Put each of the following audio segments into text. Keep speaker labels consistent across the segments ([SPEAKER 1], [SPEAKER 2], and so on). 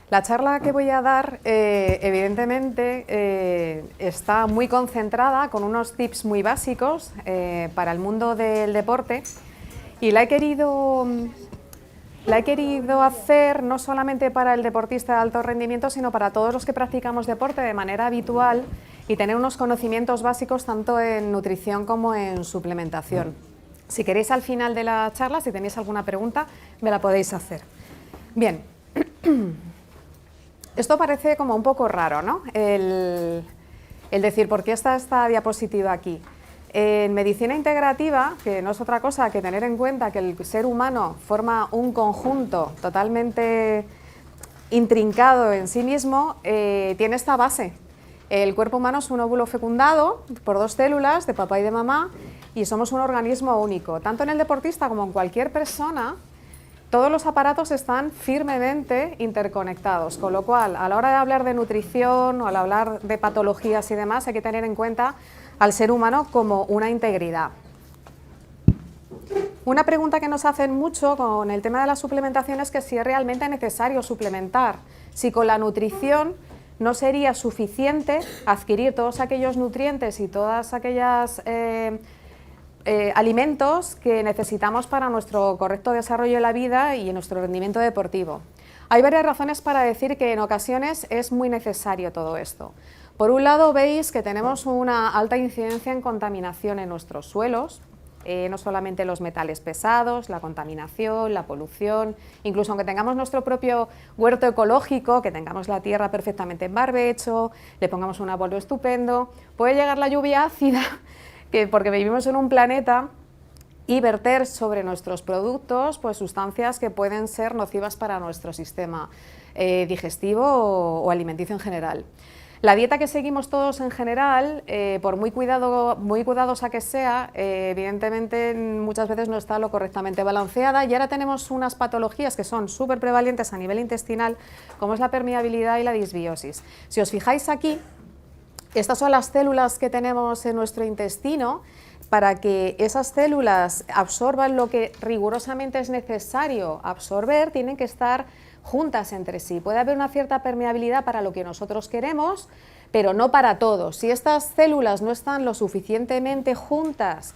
[SPEAKER 1] La charla que voy a dar, evidentemente, está muy concentrada con unos tips muy básicos para el mundo del deporte y la he querido hacer no solamente para el deportista de alto rendimiento, sino para todos los que practicamos deporte de manera habitual y tener unos conocimientos básicos tanto en nutrición como en suplementación. Si queréis al final de la charla, si tenéis alguna pregunta, me la podéis hacer. Bien. Esto parece como un poco raro, ¿no? El decir, ¿por qué está esta diapositiva aquí? En medicina integrativa, que no es otra cosa que tener en cuenta que el ser humano forma un conjunto totalmente intrincado en sí mismo, tiene esta base. El cuerpo humano es un óvulo fecundado por dos células de papá y de mamá y somos un organismo único. Tanto en el deportista como en cualquier persona, todos los aparatos están firmemente interconectados, con lo cual, a la hora de hablar de nutrición o al hablar de patologías y demás, hay que tener en cuenta al ser humano como una integridad. Una pregunta que nos hacen mucho con el tema de la suplementación es que si es realmente necesario suplementar, si con la nutrición no sería suficiente adquirir todos aquellos nutrientes y todas aquellas alimentos que necesitamos para nuestro correcto desarrollo en la vida y en nuestro rendimiento deportivo. Hay varias razones para decir que en ocasiones es muy necesario todo esto. Por un lado, veis que tenemos una alta incidencia en contaminación en nuestros suelos, no solamente los metales pesados, la contaminación, la polución, incluso aunque tengamos nuestro propio huerto ecológico, que tengamos la tierra perfectamente en barbecho, le pongamos un abono estupendo, puede llegar la lluvia ácida, porque vivimos en un planeta, y verter sobre nuestros productos pues, sustancias que pueden ser nocivas para nuestro sistema digestivo o alimenticio en general. La dieta que seguimos todos en general, por muy cuidadosa que sea, evidentemente muchas veces no está lo correctamente balanceada y ahora tenemos unas patologías que son súper prevalentes a nivel intestinal, como es la permeabilidad y la disbiosis. Si os fijáis aquí, estas son las células que tenemos en nuestro intestino. Para que esas células absorban lo que rigurosamente es necesario absorber, tienen que estar juntas entre sí. Puede haber una cierta permeabilidad para lo que nosotros queremos, pero no para todos. Si estas células no están lo suficientemente juntas,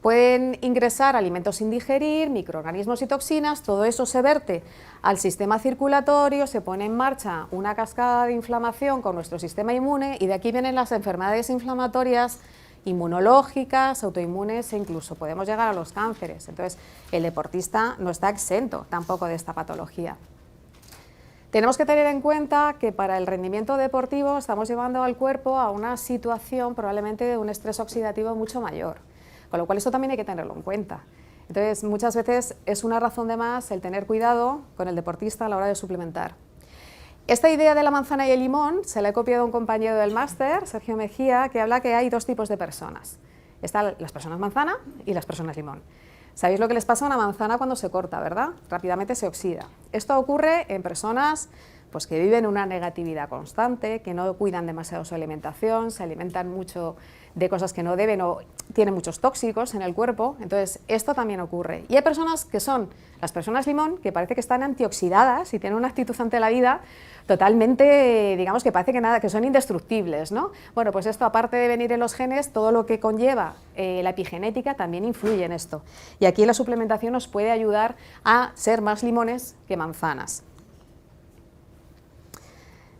[SPEAKER 1] pueden ingresar alimentos sin digerir, microorganismos y toxinas, todo eso se verte al sistema circulatorio, se pone en marcha una cascada de inflamación con nuestro sistema inmune y de aquí vienen las enfermedades inflamatorias inmunológicas, autoinmunes e incluso podemos llegar a los cánceres. Entonces, el deportista no está exento tampoco de esta patología. Tenemos que tener en cuenta que para el rendimiento deportivo estamos llevando al cuerpo a una situación probablemente de un estrés oxidativo mucho mayor, con lo cual esto también hay que tenerlo en cuenta. Entonces, muchas veces es una razón de más el tener cuidado con el deportista a la hora de suplementar. Esta idea de la manzana y el limón se la he copiado a un compañero del máster, Sergio Mejía, que habla que hay dos tipos de personas. Están las personas manzana y las personas limón. ¿Sabéis lo que les pasa a una manzana cuando se corta, verdad? Rápidamente se oxida. Esto ocurre en personas pues, que viven una negatividad constante, que no cuidan demasiado su alimentación, se alimentan mucho de cosas que no deben o tienen muchos tóxicos en el cuerpo, entonces esto también ocurre. Y hay personas que son las personas limón, que parece que están antioxidadas y tienen una actitud ante la vida totalmente, digamos que parece que son indestructibles, ¿no? Bueno, pues esto aparte de venir en los genes, todo lo que conlleva la epigenética también influye en esto. Y aquí la suplementación nos puede ayudar a ser más limones que manzanas.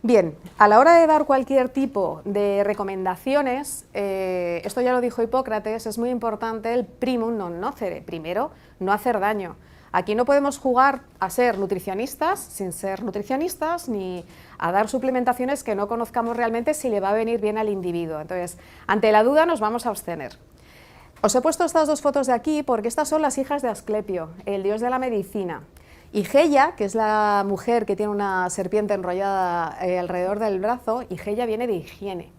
[SPEAKER 1] Bien, a la hora de dar cualquier tipo de recomendaciones, esto ya lo dijo Hipócrates, es muy importante el primum non nocere, primero, no hacer daño. Aquí no podemos jugar a ser nutricionistas sin ser nutricionistas, ni a dar suplementaciones que no conozcamos realmente si le va a venir bien al individuo. Entonces, ante la duda nos vamos a abstener. Os he puesto estas dos fotos de aquí porque estas son las hijas de Asclepio, el dios de la medicina. Higeia, que es la mujer que tiene una serpiente enrollada alrededor del brazo, Higeia viene de higiene.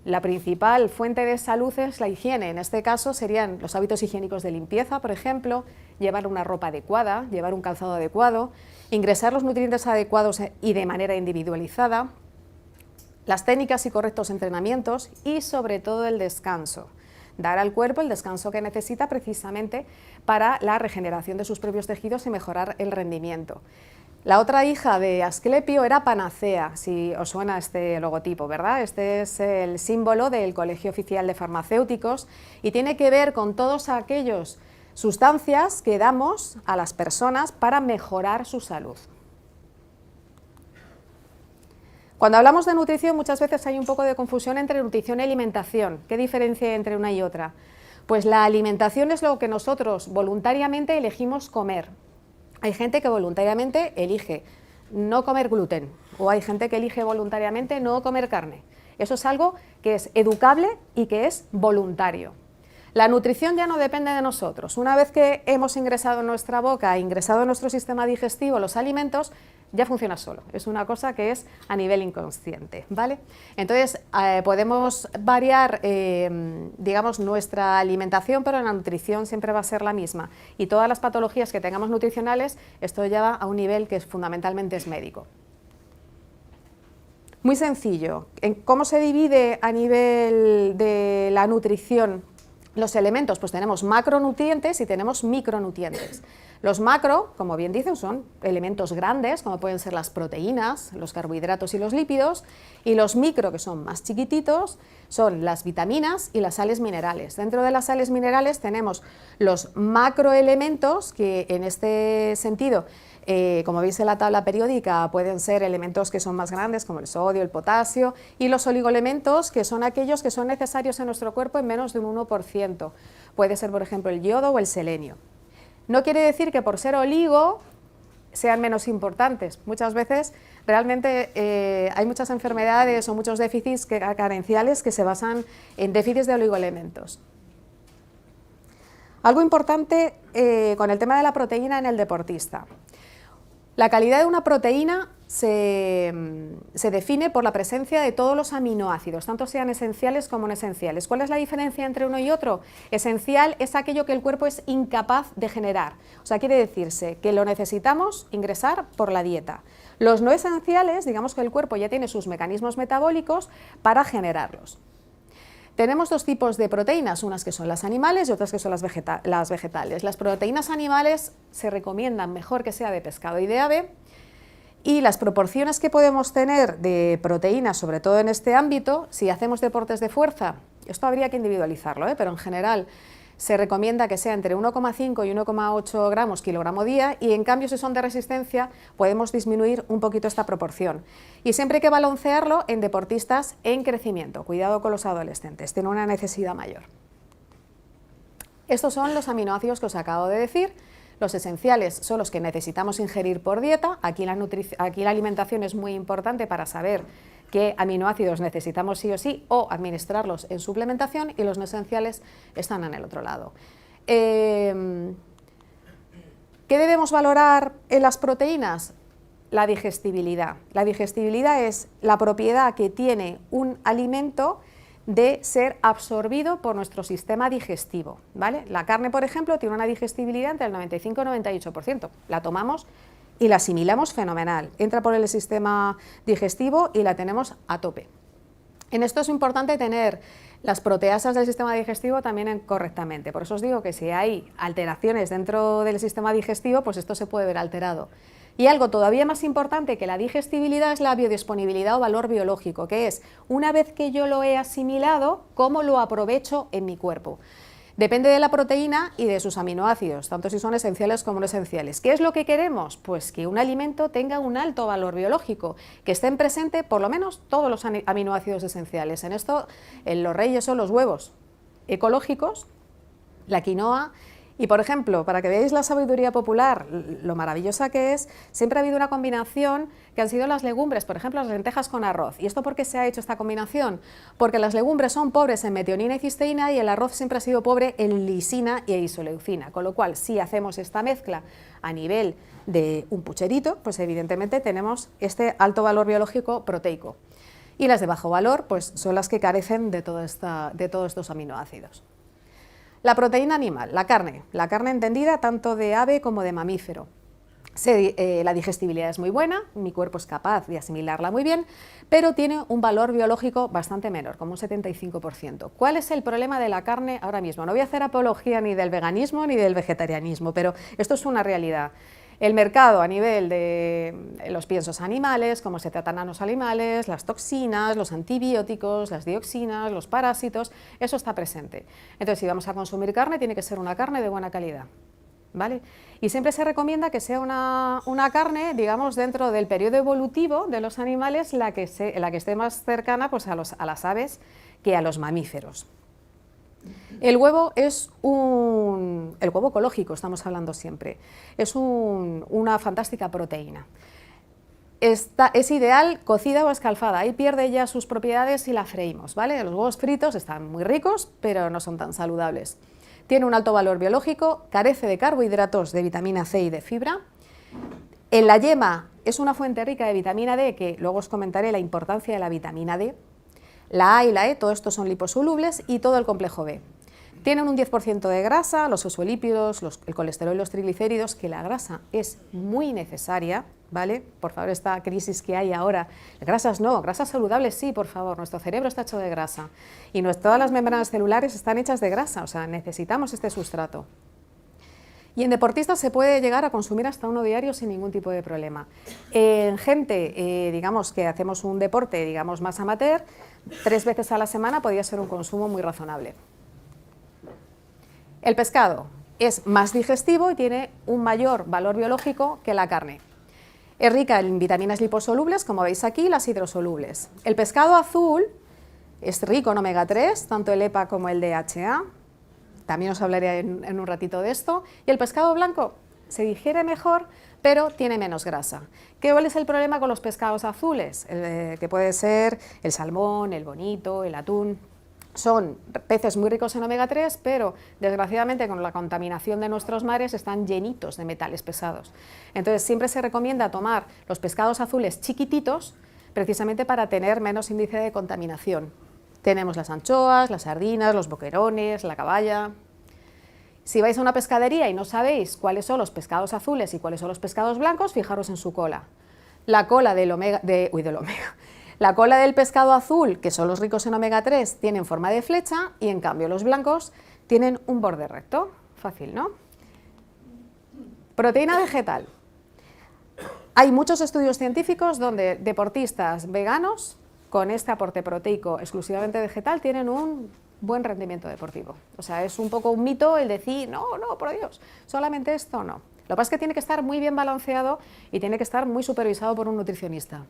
[SPEAKER 1] La principal fuente de salud es la higiene, en este caso serían los hábitos higiénicos de limpieza, por ejemplo, llevar una ropa adecuada, llevar un calzado adecuado, ingresar los nutrientes adecuados y de manera individualizada, las técnicas y correctos entrenamientos y sobre todo el descanso. Dar al cuerpo el descanso que necesita precisamente para la regeneración de sus propios tejidos y mejorar el rendimiento. La otra hija de Asclepio era Panacea, si os suena este logotipo, ¿verdad? Este es el símbolo del Colegio Oficial de Farmacéuticos y tiene que ver con todos aquellos sustancias que damos a las personas para mejorar su salud. Cuando hablamos de nutrición muchas veces hay un poco de confusión entre nutrición y alimentación. ¿Qué diferencia hay entre una y otra? Pues la alimentación es lo que nosotros voluntariamente elegimos comer. Hay gente que voluntariamente elige no comer gluten o hay gente que elige voluntariamente no comer carne. Eso es algo que es educable y que es voluntario. La nutrición ya no depende de nosotros. Una vez que hemos ingresado en nuestra boca, ingresado en nuestro sistema digestivo los alimentos, ya funciona solo. Es una cosa que es a nivel inconsciente, ¿vale? Entonces, podemos variar, digamos, nuestra alimentación, pero la nutrición siempre va a ser la misma. Y todas las patologías que tengamos nutricionales, esto lleva a un nivel que fundamentalmente es médico. Muy sencillo. ¿Cómo se divide a nivel de la nutrición los elementos? Pues tenemos macronutrientes y tenemos micronutrientes. Los macro, como bien dicen, son elementos grandes, como pueden ser las proteínas, los carbohidratos y los lípidos, y los micro, que son más chiquititos, son las vitaminas y las sales minerales. Dentro de las sales minerales tenemos los macroelementos, que en este sentido, como veis en la tabla periódica, pueden ser elementos que son más grandes, como el sodio, el potasio, y los oligoelementos, que son aquellos que son necesarios en nuestro cuerpo en menos de un 1%. Puede ser, por ejemplo, el yodo o el selenio. No quiere decir que por ser oligo sean menos importantes. Muchas veces realmente hay muchas enfermedades o muchos déficits carenciales que se basan en déficits de oligoelementos. Algo importante con el tema de la proteína en el deportista. La calidad de una proteína se define por la presencia de todos los aminoácidos, tanto sean esenciales como no esenciales. ¿Cuál es la diferencia entre uno y otro? Esencial es aquello que el cuerpo es incapaz de generar, o sea, quiere decirse que lo necesitamos ingresar por la dieta. Los no esenciales, digamos que el cuerpo ya tiene sus mecanismos metabólicos para generarlos. Tenemos dos tipos de proteínas, unas que son las animales y otras que son las vegetales. Las proteínas animales se recomiendan mejor que sea de pescado y de ave, y las proporciones que podemos tener de proteínas, sobre todo en este ámbito, si hacemos deportes de fuerza, esto habría que individualizarlo, pero en general se recomienda que sea entre 1,5 y 1,8 gramos kilogramo día, y en cambio si son de resistencia podemos disminuir un poquito esta proporción. Y siempre hay que balancearlo en deportistas en crecimiento. Cuidado con los adolescentes, tienen una necesidad mayor. Estos son los aminoácidos que os acabo de decir. Los esenciales son los que necesitamos ingerir por dieta. Aquí la alimentación es muy importante para saber qué aminoácidos necesitamos sí o sí, o administrarlos en suplementación, y los no esenciales están en el otro lado. ¿Qué debemos valorar en las proteínas? La digestibilidad. La digestibilidad es la propiedad que tiene un alimento de ser absorbido por nuestro sistema digestivo, ¿vale? La carne, por ejemplo, tiene una digestibilidad entre el 95 y 98%. La tomamos y la asimilamos fenomenal. Entra por el sistema digestivo y la tenemos a tope. En esto es importante tener las proteasas del sistema digestivo también correctamente. Por eso os digo que si hay alteraciones dentro del sistema digestivo, pues esto se puede ver alterado. Y algo todavía más importante que la digestibilidad es la biodisponibilidad o valor biológico, que es, una vez que yo lo he asimilado, ¿cómo lo aprovecho en mi cuerpo? Depende de la proteína y de sus aminoácidos, tanto si son esenciales como no esenciales. ¿Qué es lo que queremos? Pues que un alimento tenga un alto valor biológico, que estén presentes por lo menos todos los aminoácidos esenciales. En esto, los reyes son los huevos ecológicos, la quinoa. Y, por ejemplo, para que veáis la sabiduría popular, lo maravillosa que es, siempre ha habido una combinación que han sido las legumbres, por ejemplo, las lentejas con arroz. ¿Y esto por qué se ha hecho esta combinación? Porque las legumbres son pobres en metionina y cisteína y el arroz siempre ha sido pobre en lisina y isoleucina. Con lo cual, si hacemos esta mezcla a nivel de un pucherito, pues evidentemente tenemos este alto valor biológico proteico. Y las de bajo valor, pues son las que carecen de todos estos aminoácidos. La proteína animal, la carne entendida tanto de ave como de mamífero. La digestibilidad es muy buena, mi cuerpo es capaz de asimilarla muy bien, pero tiene un valor biológico bastante menor, como un 75%. ¿Cuál es el problema de la carne ahora mismo? No voy a hacer apología ni del veganismo ni del vegetarianismo, pero esto es una realidad. El mercado a nivel de los piensos animales, cómo se tratan a los animales, las toxinas, los antibióticos, las dioxinas, los parásitos, eso está presente. Entonces, si vamos a consumir carne, tiene que ser una carne de buena calidad, ¿vale? Y siempre se recomienda que sea una carne, digamos, dentro del periodo evolutivo de los animales, la que esté más cercana pues, a las aves que a los mamíferos. El huevo es el huevo ecológico, estamos hablando siempre, es una fantástica proteína. Es ideal cocida o escalfada, ahí pierde ya sus propiedades si la freímos, ¿vale? Los huevos fritos están muy ricos, pero no son tan saludables. Tiene un alto valor biológico, carece de carbohidratos, de vitamina C y de fibra. En la yema es una fuente rica de vitamina D, que luego os comentaré la importancia de la vitamina D. La A y la E, todo esto son liposolubles, y todo el complejo B. Tienen un 10% de grasa, los fosfolípidos, el colesterol y los triglicéridos, que la grasa es muy necesaria, ¿vale? Por favor, esta crisis que hay ahora, grasas no, grasas saludables sí, por favor, nuestro cerebro está hecho de grasa y todas las membranas celulares están hechas de grasa, o sea, necesitamos este sustrato. Y en deportistas se puede llegar a consumir hasta uno diario sin ningún tipo de problema. En gente, digamos, que hacemos un deporte, digamos, más amateur, 3 veces a la semana podría ser un consumo muy razonable. El pescado es más digestivo y tiene un mayor valor biológico que la carne. Es rica en vitaminas liposolubles, como veis aquí, las hidrosolubles. El pescado azul es rico en omega 3, tanto el EPA como el DHA. También os hablaré en un ratito de esto. Y el pescado blanco se digiere mejor, pero tiene menos grasa. ¿Cuál es el problema con los pescados azules? Que puede ser el salmón, el bonito, el atún. Son peces muy ricos en omega 3, pero desgraciadamente con la contaminación de nuestros mares están llenitos de metales pesados. Entonces siempre se recomienda tomar los pescados azules chiquititos, precisamente para tener menos índice de contaminación. Tenemos las anchoas, las sardinas, los boquerones, la caballa. Si vais a una pescadería y no sabéis cuáles son los pescados azules y cuáles son los pescados blancos, fijaros en su cola. La cola La cola del pescado azul, que son los ricos en omega 3, tienen forma de flecha y en cambio los blancos tienen un borde recto. Fácil, ¿no? Proteína vegetal. Hay muchos estudios científicos donde deportistas veganos con este aporte proteico exclusivamente vegetal tienen un buen rendimiento deportivo. O sea, es un poco un mito el decir, no, por Dios, solamente esto no. Lo que pasa es que tiene que estar muy bien balanceado y tiene que estar muy supervisado por un nutricionista.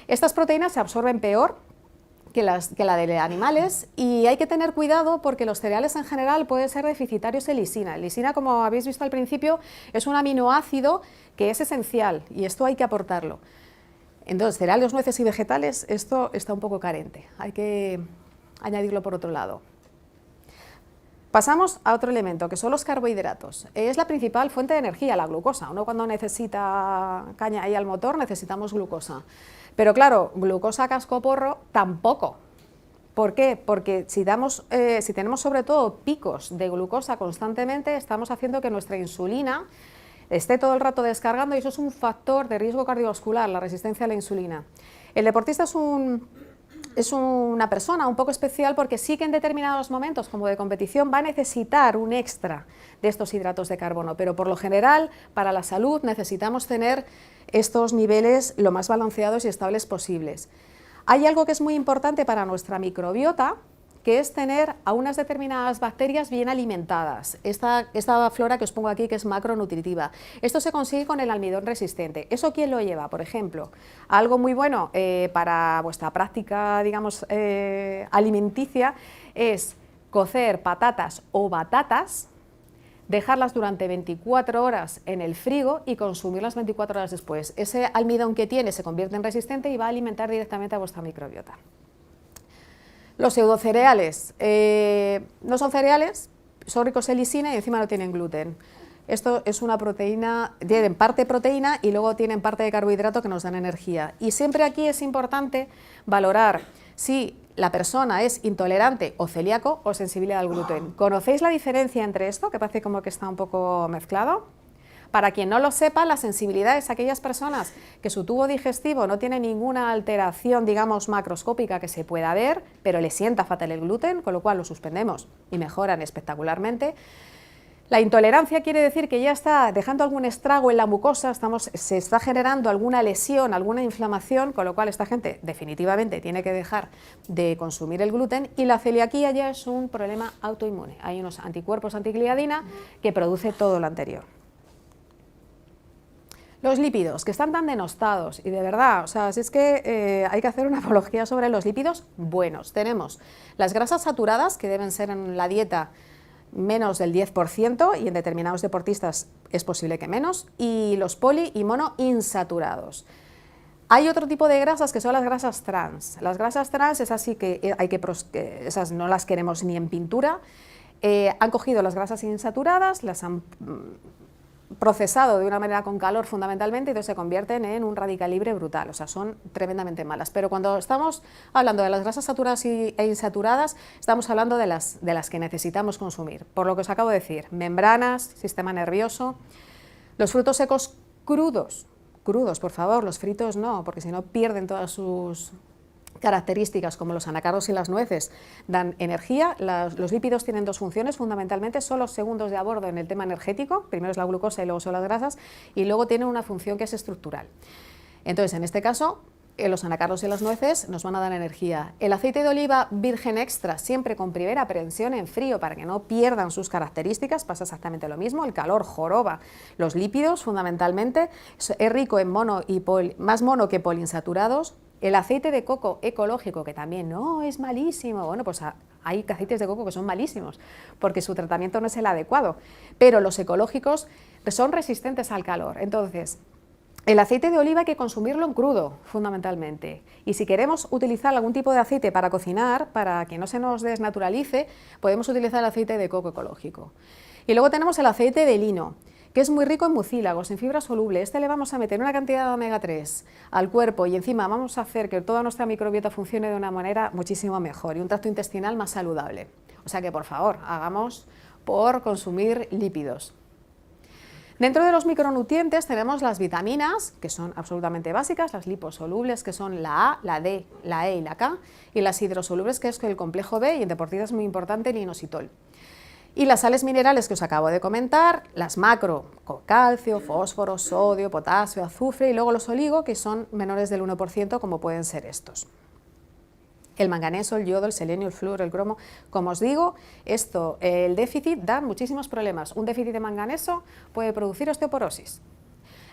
[SPEAKER 1] Estas proteínas se absorben peor que la de animales y hay que tener cuidado porque los cereales en general pueden ser deficitarios en lisina. Lisina, como habéis visto al principio, es un aminoácido que es esencial y esto hay que aportarlo. Entonces, cereales, nueces y vegetales, esto está un poco carente, hay que añadirlo por otro lado. Pasamos a otro elemento, que son los carbohidratos. Es la principal fuente de energía, la glucosa. Uno cuando necesita caña ahí al motor necesitamos glucosa. Pero claro, glucosa cascoporro tampoco. ¿Por qué? Porque si tenemos sobre todo picos de glucosa constantemente, estamos haciendo que nuestra insulina esté todo el rato descargando y eso es un factor de riesgo cardiovascular, la resistencia a la insulina. El deportista es una persona un poco especial porque sí que en determinados momentos, como de competición, va a necesitar un extra de estos hidratos de carbono, pero por lo general, para la salud, necesitamos tener estos niveles lo más balanceados y estables posibles. Hay algo que es muy importante para nuestra microbiota, que es tener a unas determinadas bacterias bien alimentadas. Esta flora que os pongo aquí, que es macronutritiva. Esto se consigue con el almidón resistente. ¿Eso quién lo lleva? Por ejemplo, algo muy bueno para vuestra práctica, digamos, alimenticia, es cocer patatas o batatas, dejarlas durante 24 horas en el frigo y consumirlas 24 horas después. Ese almidón que tiene se convierte en resistente y va a alimentar directamente a vuestra microbiota. Los pseudocereales no son cereales, son ricos en lisina y encima no tienen gluten. Esto es una proteína, tienen parte proteína y luego tienen parte de carbohidrato que nos dan energía. Y siempre aquí es importante valorar si la persona es intolerante o celíaco o sensible al gluten. ¿Conocéis la diferencia entre esto? Que parece como que está un poco mezclado. Para quien no lo sepa, la sensibilidad es aquellas personas que su tubo digestivo no tiene ninguna alteración, digamos, macroscópica que se pueda ver, pero le sienta fatal el gluten, con lo cual lo suspendemos y mejoran espectacularmente. La intolerancia quiere decir que ya está dejando algún estrago en la mucosa, se está generando alguna lesión, alguna inflamación, con lo cual esta gente definitivamente tiene que dejar de consumir el gluten, y la celiaquía ya es un problema autoinmune. Hay unos anticuerpos antigliadina que produce todo lo anterior. Los lípidos, que están tan denostados, y de verdad, o sea, si es que hay que hacer una apología sobre los lípidos buenos. Tenemos las grasas saturadas, que deben ser en la dieta menos del 10%, y en determinados deportistas es posible que menos, y los poli y monoinsaturados. Hay otro tipo de grasas que son las grasas trans. Las grasas trans, esas sí que esas no las queremos ni en pintura. Han cogido las grasas insaturadas, las han procesado de una manera con calor fundamentalmente, y entonces se convierten en un radical libre brutal, o sea, son tremendamente malas. Pero cuando estamos hablando de las grasas saturadas e insaturadas, estamos hablando de las que necesitamos consumir, por lo que os acabo de decir: membranas, sistema nervioso, los frutos secos crudos, por favor, los fritos no, porque si no pierden todas sus características, como los anacardos y las nueces, dan energía. Los lípidos tienen dos funciones fundamentalmente, son los segundos de a bordo en el tema energético, primero es la glucosa y luego son las grasas, y luego tienen una función que es estructural. Entonces, en este caso, los anacardos y las nueces nos van a dar energía. El aceite de oliva virgen extra, siempre con primera prensión en frío para que no pierdan sus características, pasa exactamente lo mismo. El calor joroba los lípidos fundamentalmente, es rico en más mono que poliinsaturados. El aceite de coco ecológico, que también no es malísimo, bueno, pues hay aceites de coco que son malísimos porque su tratamiento no es el adecuado, pero los ecológicos son resistentes al calor. Entonces, el aceite de oliva hay que consumirlo en crudo, fundamentalmente. Y si queremos utilizar algún tipo de aceite para cocinar, para que no se nos desnaturalice, podemos utilizar el aceite de coco ecológico. Y luego tenemos el aceite de lino, que es muy rico en mucílagos, en fibra soluble. Este le vamos a meter una cantidad de omega 3 al cuerpo y encima vamos a hacer que toda nuestra microbiota funcione de una manera muchísimo mejor y un tracto intestinal más saludable. O sea que, por favor, hagamos por consumir lípidos. Dentro de los micronutrientes tenemos las vitaminas, que son absolutamente básicas, las liposolubles, que son la A, la D, la E y la K, y las hidrosolubles, que es el complejo B, y en deportistas es muy importante el inositol. Y las sales minerales que os acabo de comentar, las macro, con calcio, fósforo, sodio, potasio, azufre, y luego los oligo, que son menores del 1%, como pueden ser estos. El manganeso, el yodo, el selenio, el flúor, el cromo. Como os digo, el déficit da muchísimos problemas. Un déficit de manganeso puede producir osteoporosis.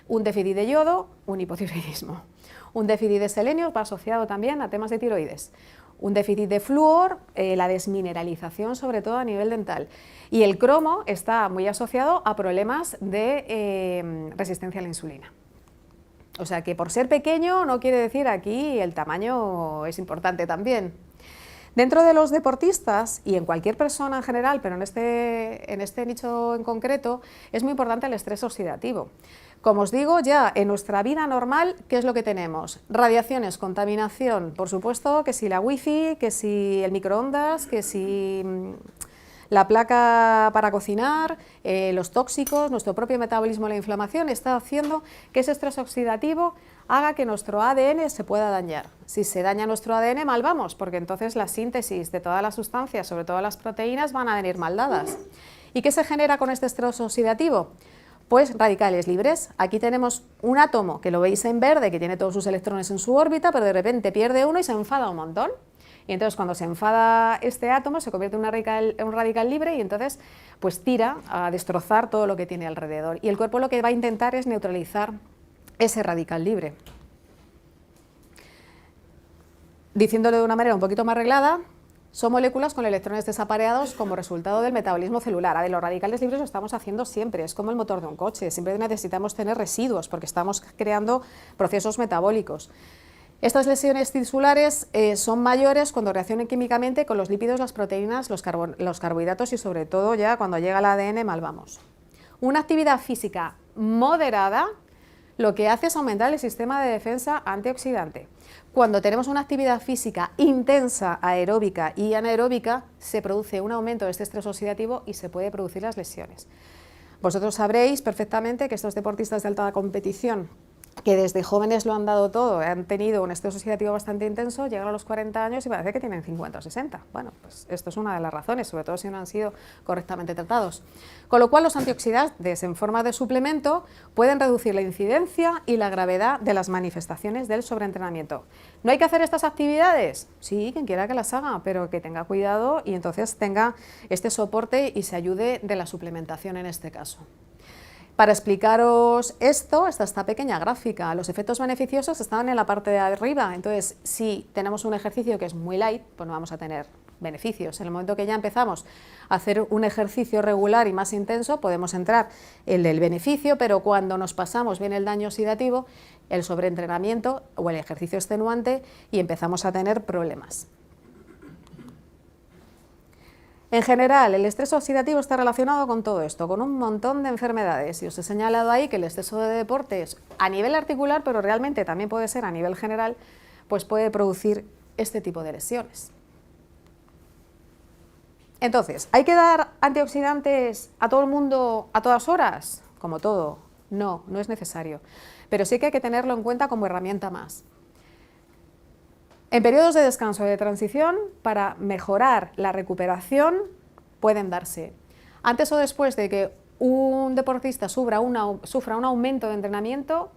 [SPEAKER 1] Un déficit de yodo, un hipotiroidismo. Un déficit de selenio va asociado también a temas de tiroides. Un déficit de flúor, la desmineralización, sobre todo a nivel dental. Y el cromo está muy asociado a problemas de resistencia a la insulina. O sea que por ser pequeño no quiere decir aquí el tamaño es importante también. Dentro de los deportistas y en cualquier persona en general, pero en este nicho en concreto, es muy importante el estrés oxidativo. Como os digo, ya en nuestra vida normal, ¿qué es lo que tenemos? Radiaciones, contaminación, por supuesto, que si la wifi, que si el microondas, que si la placa para cocinar, los tóxicos, nuestro propio metabolismo, la inflamación, está haciendo que ese estrés oxidativo haga que nuestro ADN se pueda dañar. Si se daña nuestro ADN, mal vamos, porque entonces la síntesis de todas las sustancias, sobre todo las proteínas, van a venir mal dadas. ¿Y qué se genera con este estrés oxidativo? Pues radicales libres. Aquí tenemos un átomo que lo veis en verde, que tiene todos sus electrones en su órbita, pero de repente pierde uno y se enfada un montón. Y entonces cuando se enfada este átomo se convierte en un radical libre y entonces pues tira a destrozar todo lo que tiene alrededor. Y el cuerpo lo que va a intentar es neutralizar ese radical libre. Diciéndolo de una manera un poquito más arreglada, son moléculas con electrones desapareados como resultado del metabolismo celular. A ver, los radicales libres lo estamos haciendo siempre, es como el motor de un coche, siempre necesitamos tener residuos porque estamos creando procesos metabólicos. Estas lesiones tisulares son mayores cuando reaccionan químicamente con los lípidos, las proteínas, los carbohidratos y sobre todo ya cuando llega al ADN mal vamos. Una actividad física moderada lo que hace es aumentar el sistema de defensa antioxidante. Cuando tenemos una actividad física intensa, aeróbica y anaeróbica, se produce un aumento de este estrés oxidativo y se puede producir las lesiones. Vosotros sabréis perfectamente que estos deportistas de alta competición que desde jóvenes lo han dado todo, han tenido un estrés oxidativo bastante intenso, llegan a los 40 años y parece que tienen 50 o 60. Bueno, pues esto es una de las razones, sobre todo si no han sido correctamente tratados. Con lo cual, los antioxidantes en forma de suplemento pueden reducir la incidencia y la gravedad de las manifestaciones del sobreentrenamiento. ¿No hay que hacer estas actividades? Sí, quien quiera que las haga, pero que tenga cuidado y entonces tenga este soporte y se ayude de la suplementación en este caso. Para explicaros esto, está esta pequeña gráfica. Los efectos beneficiosos están en la parte de arriba, entonces si tenemos un ejercicio que es muy light, pues no vamos a tener beneficios. En el momento que ya empezamos a hacer un ejercicio regular y más intenso, podemos entrar en el beneficio, pero cuando nos pasamos bien el daño oxidativo, el sobreentrenamiento o el ejercicio extenuante y empezamos a tener problemas. En general, el estrés oxidativo está relacionado con todo esto, con un montón de enfermedades, y os he señalado ahí que el exceso de deportes a nivel articular, pero realmente también puede ser a nivel general, pues puede producir este tipo de lesiones. Entonces, ¿hay que dar antioxidantes a todo el mundo a todas horas? Como todo, no, no es necesario, pero sí que hay que tenerlo en cuenta como herramienta más. En periodos de descanso y de transición, para mejorar la recuperación, pueden darse. Antes o después de que un deportista sufra un aumento de entrenamiento,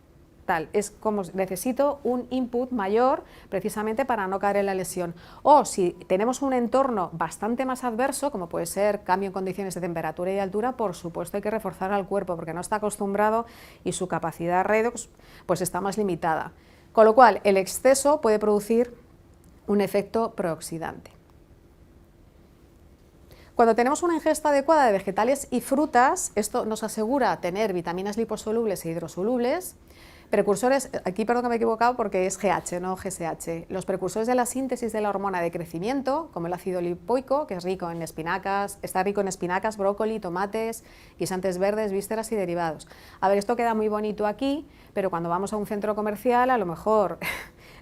[SPEAKER 1] es como necesito un input mayor precisamente para no caer en la lesión. O si tenemos un entorno bastante más adverso, como puede ser cambio en condiciones de temperatura y altura, por supuesto hay que reforzar al cuerpo porque no está acostumbrado y su capacidad redox pues está más limitada. Con lo cual, el exceso puede producir un efecto prooxidante. Cuando tenemos una ingesta adecuada de vegetales y frutas, esto nos asegura tener vitaminas liposolubles e hidrosolubles, precursores, aquí perdón que me he equivocado porque es GH, no GSH, los precursores de la síntesis de la hormona de crecimiento, como el ácido lipoico, que es rico en espinacas, está rico en espinacas, brócoli, tomates, guisantes verdes, vísceras y derivados. A ver, esto queda muy bonito aquí, pero cuando vamos a un centro comercial, a lo mejor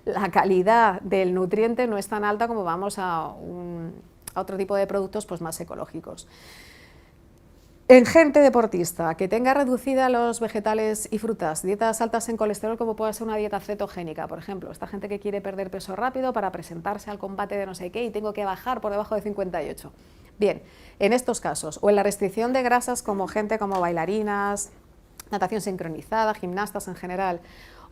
[SPEAKER 1] la calidad del nutriente no es tan alta como vamos a otro tipo de productos pues más ecológicos. En gente deportista que tenga reducida los vegetales y frutas, dietas altas en colesterol como puede ser una dieta cetogénica, por ejemplo, esta gente que quiere perder peso rápido para presentarse al combate de no sé qué y tengo que bajar por debajo de 58. Bien, en estos casos, o en la restricción de grasas como gente como bailarinas, natación sincronizada, gimnastas en general,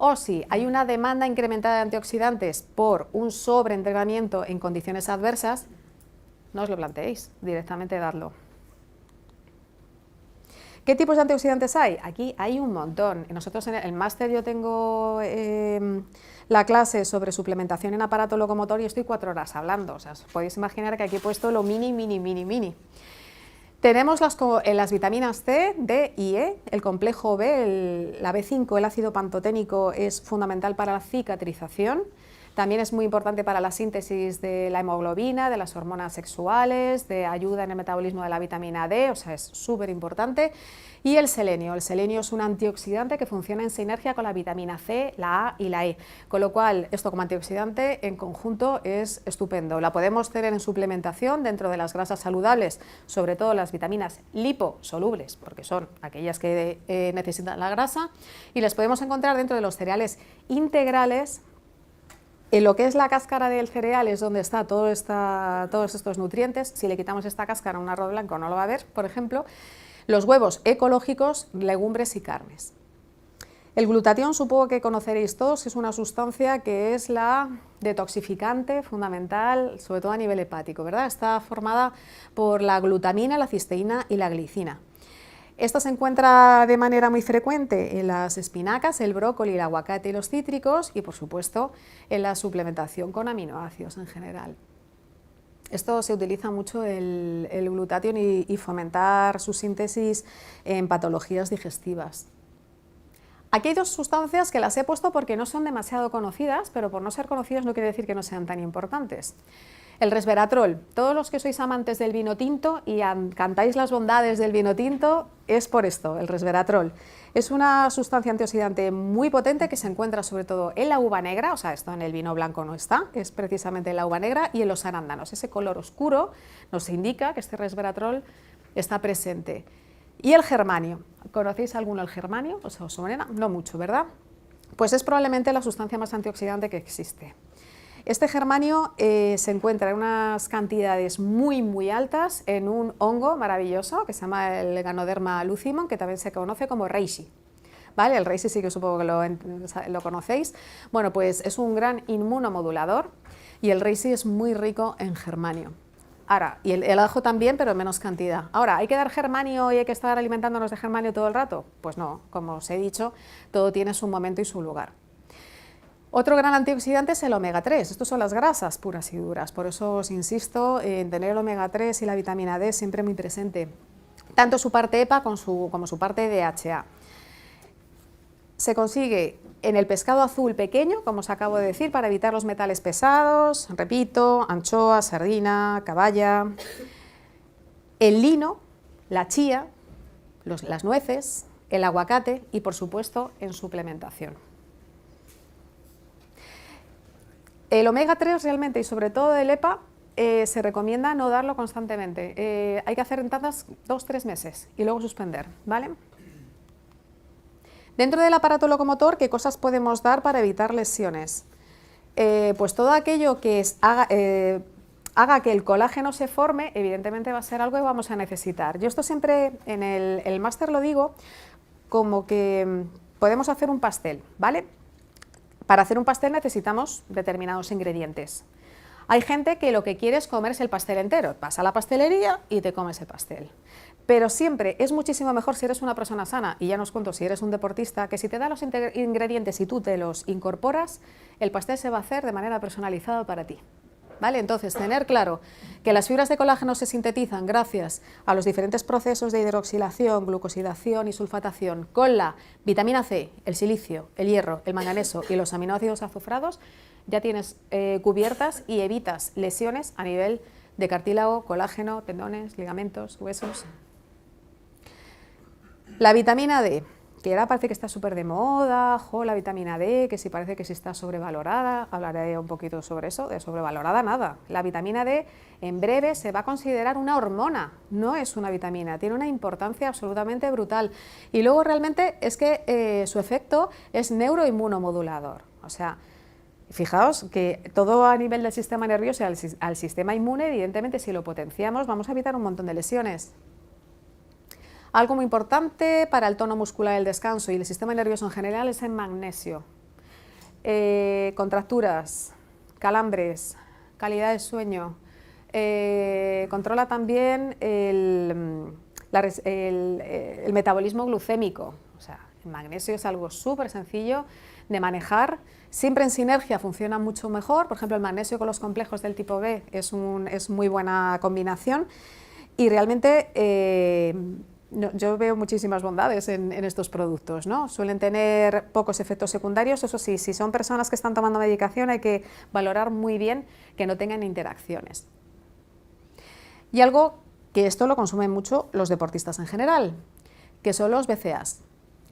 [SPEAKER 1] o si hay una demanda incrementada de antioxidantes por un sobreentrenamiento en condiciones adversas, no os lo planteéis, directamente dadlo. ¿Qué tipos de antioxidantes hay? Aquí hay un montón. Nosotros en el máster yo tengo la clase sobre suplementación en aparato locomotor y estoy 4 horas hablando. O sea, os podéis imaginar que aquí he puesto lo mini. Tenemos las vitaminas C, D y E, el complejo B, la B5, el ácido pantoténico es fundamental para la cicatrización. También es muy importante para la síntesis de la hemoglobina, de las hormonas sexuales, de ayuda en el metabolismo de la vitamina D, o sea, es súper importante. Y el selenio es un antioxidante que funciona en sinergia con la vitamina C, la A y la E, con lo cual esto como antioxidante en conjunto es estupendo. La podemos tener en suplementación dentro de las grasas saludables, sobre todo las vitaminas liposolubles, porque son aquellas que necesitan la grasa, y las podemos encontrar dentro de los cereales integrales. En lo que es la cáscara del cereal es donde está todos estos nutrientes. Si le quitamos esta cáscara a un arroz blanco no lo va a ver, por ejemplo. Los huevos ecológicos, legumbres y carnes. El glutatión supongo que conoceréis todos, es una sustancia que es la detoxificante fundamental, sobre todo a nivel hepático, ¿verdad? Está formada por la glutamina, la cisteína y la glicina. Esta se encuentra de manera muy frecuente en las espinacas, el brócoli, el aguacate y los cítricos y, por supuesto, en la suplementación con aminoácidos en general. Esto se utiliza mucho el glutatión y fomentar su síntesis en patologías digestivas. Aquí hay 2 sustancias que las he puesto porque no son demasiado conocidas, pero por no ser conocidas no quiere decir que no sean tan importantes. El resveratrol, todos los que sois amantes del vino tinto y cantáis las bondades del vino tinto, es por esto, el resveratrol. Es una sustancia antioxidante muy potente que se encuentra sobre todo en la uva negra, o sea, esto en el vino blanco no está, es precisamente en la uva negra y en los arándanos. Ese color oscuro nos indica que este resveratrol está presente. Y el germanio, ¿conocéis alguno el germanio? ¿Os suena? No mucho, ¿verdad? Pues es probablemente la sustancia más antioxidante que existe. Este germanio se encuentra en unas cantidades muy altas en un hongo maravilloso que se llama el Ganoderma lucimum, que también se conoce como reishi. ¿Vale? El reishi sí que supongo que lo conocéis. Bueno, pues es un gran inmunomodulador y el reishi es muy rico en germanio. Ahora, y el ajo también, pero en menos cantidad. Ahora, ¿hay que dar germanio y hay que estar alimentándonos de germanio todo el rato? Pues no, como os he dicho, todo tiene su momento y su lugar. Otro gran antioxidante es el omega 3, estos son las grasas puras y duras, por eso os insisto en tener el omega 3 y la vitamina D siempre muy presente, tanto su parte EPA como su parte DHA. Se consigue en el pescado azul pequeño, como os acabo de decir, para evitar los metales pesados, repito, anchoa, sardina, caballa, el lino, la chía, las nueces, el aguacate y, por supuesto, en suplementación. El omega 3 realmente, y sobre todo el EPA, se recomienda no darlo constantemente. Hay que hacer en tandas 2-3 meses y luego suspender, ¿vale? Dentro del aparato locomotor, ¿qué cosas podemos dar para evitar lesiones? Pues todo aquello que haga que el colágeno se forme, evidentemente va a ser algo que vamos a necesitar. Yo esto siempre en el máster lo digo como que podemos hacer un pastel, ¿vale? Para hacer un pastel necesitamos determinados ingredientes. Hay gente que lo que quiere es comerse el pastel entero, vas a la pastelería y te comes el pastel. Pero siempre es muchísimo mejor si eres una persona sana, y ya nos cuento si eres un deportista, que si te da los ingredientes y tú te los incorporas, el pastel se va a hacer de manera personalizada para ti. ¿Vale? Entonces, tener claro que las fibras de colágeno se sintetizan gracias a los diferentes procesos de hidroxilación, glucosidación y sulfatación con la vitamina C, el silicio, el hierro, el manganeso y los aminoácidos azufrados, ya tienes cubiertas y evitas lesiones a nivel de cartílago, colágeno, tendones, ligamentos, huesos. La vitamina D, que ahora parece que está súper de moda, la vitamina D, que sí parece que sí está sobrevalorada, hablaré un poquito sobre eso, de sobrevalorada nada. La vitamina D en breve se va a considerar una hormona, no es una vitamina, tiene una importancia absolutamente brutal. Y luego realmente es que su efecto es neuroinmunomodulador, o sea, fijaos que todo a nivel del sistema nervioso y al sistema inmune, evidentemente si lo potenciamos vamos a evitar un montón de lesiones. Algo muy importante para el tono muscular, el descanso y el sistema nervioso en general es el magnesio. Contracturas, calambres, calidad de sueño, controla también el metabolismo glucémico. O sea, el magnesio es algo súper sencillo de manejar, siempre en sinergia funciona mucho mejor. Por ejemplo, el magnesio con los complejos del tipo B es muy buena combinación y realmente yo veo muchísimas bondades en estos productos, ¿no? Suelen tener pocos efectos secundarios, eso sí, si son personas que están tomando medicación hay que valorar muy bien que no tengan interacciones. Y algo que esto lo consumen mucho los deportistas en general, que son los BCAAs,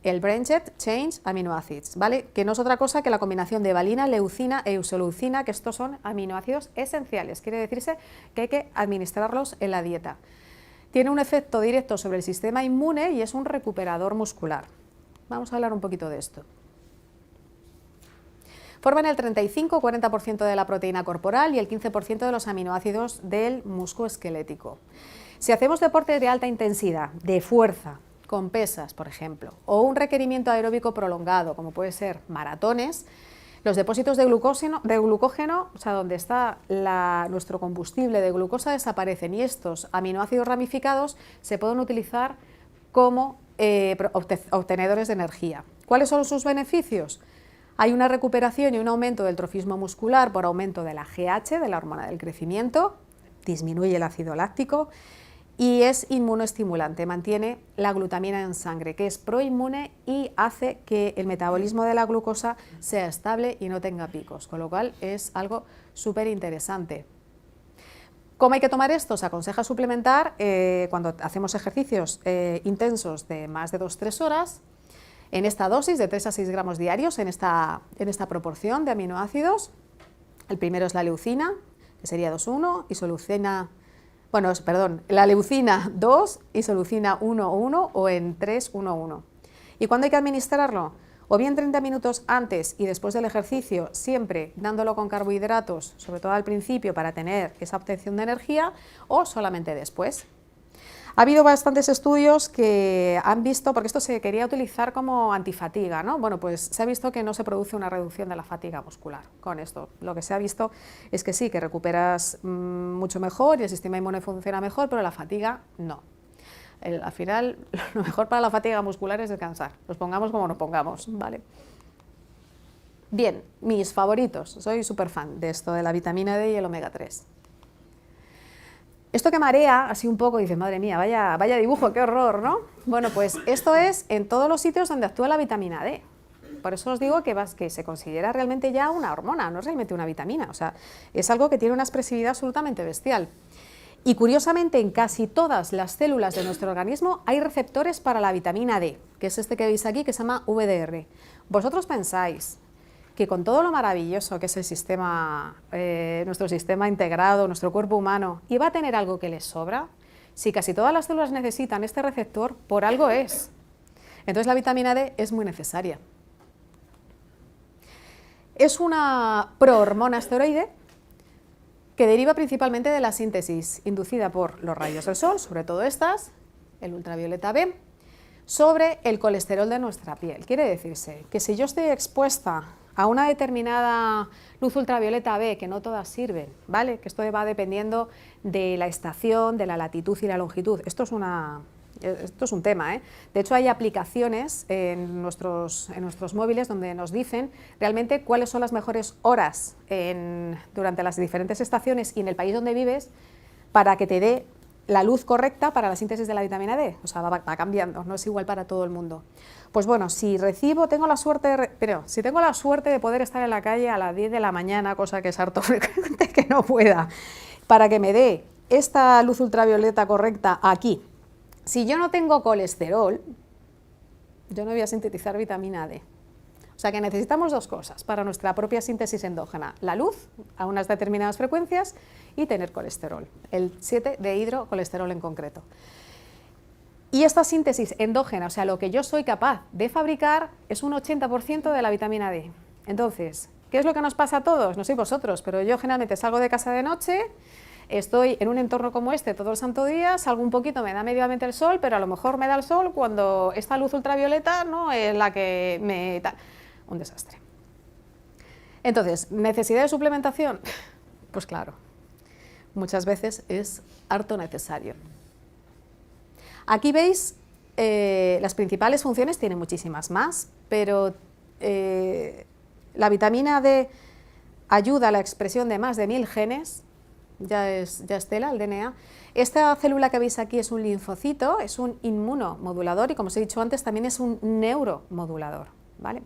[SPEAKER 1] el Branched Chain Amino Acids, ¿vale? Que no es otra cosa que la combinación de valina, leucina e isoleucina, que estos son aminoácidos esenciales, quiere decirse que hay que administrarlos en la dieta. Tiene un efecto directo sobre el sistema inmune y es un recuperador muscular. Vamos a hablar un poquito de esto. Forman el 35-40% de la proteína corporal y el 15% de los aminoácidos del músculo esquelético. Si hacemos deporte de alta intensidad, de fuerza, con pesas, por ejemplo, o un requerimiento aeróbico prolongado, como puede ser maratones, los depósitos de glucógeno, o sea, donde está nuestro combustible de glucosa, desaparecen y estos aminoácidos ramificados se pueden utilizar como obtenedores de energía. ¿Cuáles son sus beneficios? Hay una recuperación y un aumento del trofismo muscular por aumento de la GH, de la hormona del crecimiento, disminuye el ácido láctico y es inmunoestimulante, mantiene la glutamina en sangre, que es proinmune y hace que el metabolismo de la glucosa sea estable y no tenga picos, con lo cual es algo súper interesante. ¿Cómo hay que tomar esto? Se aconseja suplementar cuando hacemos ejercicios intensos de más de 2-3 horas, en esta dosis de 3 a 6 gramos diarios, en esta proporción de aminoácidos. El primero es la leucina, que sería 2,1, isoleucina, la leucina 2, isoleucina 1,1 o en 3,1,1. ¿Y cuándo hay que administrarlo? o bien 30 minutos antes y después del ejercicio, siempre dándolo con carbohidratos, sobre todo al principio para tener esa obtención de energía, o solamente después. Ha habido bastantes estudios que han visto, porque esto se quería utilizar como antifatiga, ¿no? Bueno, pues se ha visto que no se produce una reducción de la fatiga muscular con esto. Lo que se ha visto es que sí, que recuperas mucho mejor y el sistema inmune funciona mejor, pero la fatiga no. Al final, lo mejor para la fatiga muscular es descansar, nos pongamos como nos pongamos, ¿vale? Bien, mis favoritos, soy súper fan de esto de la vitamina D y el omega 3. Esto que marea así un poco, dices, madre mía, vaya dibujo, qué horror, ¿no? Bueno, pues esto es en todos los sitios donde actúa la vitamina D. Por eso os digo que se considera realmente ya una hormona, no es realmente una vitamina, o sea, es algo que tiene una expresividad absolutamente bestial. Y curiosamente, en casi todas las células de nuestro organismo hay receptores para la vitamina D, que es este que veis aquí, que se llama VDR. ¿Vosotros pensáis que con todo lo maravilloso que es el sistema, nuestro sistema integrado, nuestro cuerpo humano, iba a tener algo que les sobra? Si casi todas las células necesitan este receptor, por algo es. Entonces la vitamina D es muy necesaria. Es una prohormona esteroide que deriva principalmente de la síntesis inducida por los rayos del sol, sobre todo estas, el ultravioleta B, sobre el colesterol de nuestra piel. Quiere decirse que si yo estoy expuesta a una determinada luz ultravioleta B, que no todas sirven, ¿vale? Que esto va dependiendo de la estación, de la latitud y la longitud. Esto es un tema, ¿eh? De hecho, hay aplicaciones en nuestros móviles donde nos dicen realmente cuáles son las mejores horas durante las diferentes estaciones y en el país donde vives para que te dé la luz correcta para la síntesis de la vitamina D. O sea, va cambiando, no es igual para todo el mundo. Pues bueno, si tengo la suerte de poder estar en la calle a las 10 de la mañana, cosa que es harto frecuente que no pueda, para que me dé esta luz ultravioleta correcta aquí. Si yo no tengo colesterol, yo no voy a sintetizar vitamina D. O sea que necesitamos dos cosas para nuestra propia síntesis endógena: la luz a unas determinadas frecuencias y tener colesterol, el 7-dehidrocolesterol en concreto. Y esta síntesis endógena, o sea, lo que yo soy capaz de fabricar, es un 80% de la vitamina D. Entonces, ¿qué es lo que nos pasa a todos? No sé vosotros, pero yo generalmente salgo de casa de noche, estoy en un entorno como este todo el santo día, salgo un poquito, me da mediamente el sol, pero a lo mejor me da el sol cuando esta luz ultravioleta no es la que me da. Un desastre. Entonces, ¿necesidad de suplementación? Pues claro, muchas veces es harto necesario. Aquí veis las principales funciones, tiene muchísimas más, pero la vitamina D ayuda a la expresión de más de 1000 genes, ya es tela, el DNA. Esta célula que veis aquí es un linfocito, es un inmunomodulador y, como os he dicho antes, también es un neuromodulador, ¿vale?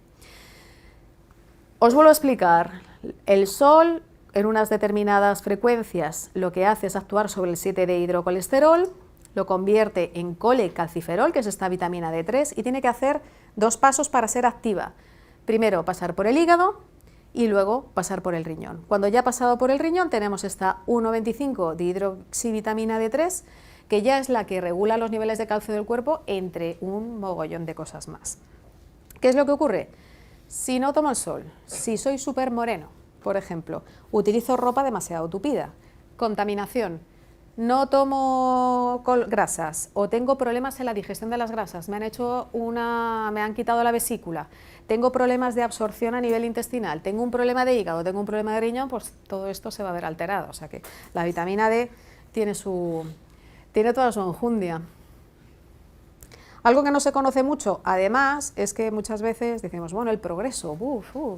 [SPEAKER 1] Os vuelvo a explicar, el sol en unas determinadas frecuencias lo que hace es actuar sobre el 7-dehidrocolesterol, lo convierte en colecalciferol, que es esta vitamina D3, y tiene que hacer dos pasos para ser activa. Primero pasar por el hígado y luego pasar por el riñón. Cuando ya ha pasado por el riñón tenemos esta 1,25 dihidroxivitamina D3, que ya es la que regula los niveles de calcio del cuerpo, entre un mogollón de cosas más. ¿Qué es lo que ocurre? Si no tomo el sol, si soy súper moreno, por ejemplo, utilizo ropa demasiado tupida, contaminación, no tomo grasas o tengo problemas en la digestión de las grasas, me han quitado la vesícula, tengo problemas de absorción a nivel intestinal, tengo un problema de hígado, tengo un problema de riñón, pues todo esto se va a ver alterado. O sea que la vitamina D tiene toda su enjundia. Algo que no se conoce mucho, además, es que muchas veces decimos, bueno, el progreso,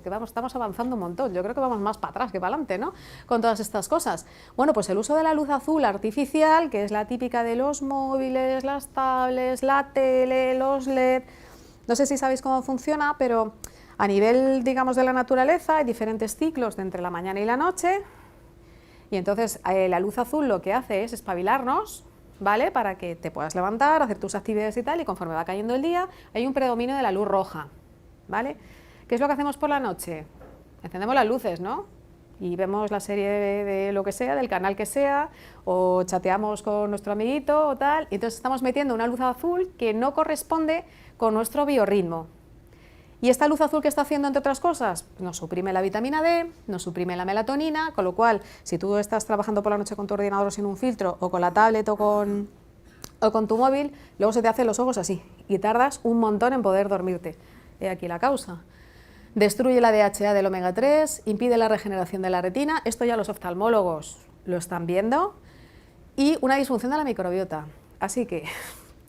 [SPEAKER 1] que estamos avanzando un montón, yo creo que vamos más para atrás que para adelante, ¿no?, con todas estas cosas. Bueno, pues el uso de la luz azul artificial, que es la típica de los móviles, las tablets, la tele, los LED, no sé si sabéis cómo funciona, pero a nivel, digamos, de la naturaleza hay diferentes ciclos de entre la mañana y la noche, y entonces la luz azul lo que hace es espabilarnos, ¿vale?, para que te puedas levantar, hacer tus actividades y tal, y conforme va cayendo el día hay un predominio de la luz roja, ¿vale? ¿Qué es lo que hacemos por la noche? Encendemos las luces, ¿no?, y vemos la serie de lo que sea, del canal que sea, o chateamos con nuestro amiguito o tal, y entonces estamos metiendo una luz azul que no corresponde con nuestro biorritmo. ¿Y esta luz azul qué está haciendo, entre otras cosas? Nos suprime la vitamina D, nos suprime la melatonina, con lo cual, si tú estás trabajando por la noche con tu ordenador sin un filtro, o con la tablet o con tu móvil, luego se te hacen los ojos así, y tardas un montón en poder dormirte. He aquí la causa. Destruye la DHA del omega 3, impide la regeneración de la retina, esto ya los oftalmólogos lo están viendo, y una disfunción de la microbiota. Así que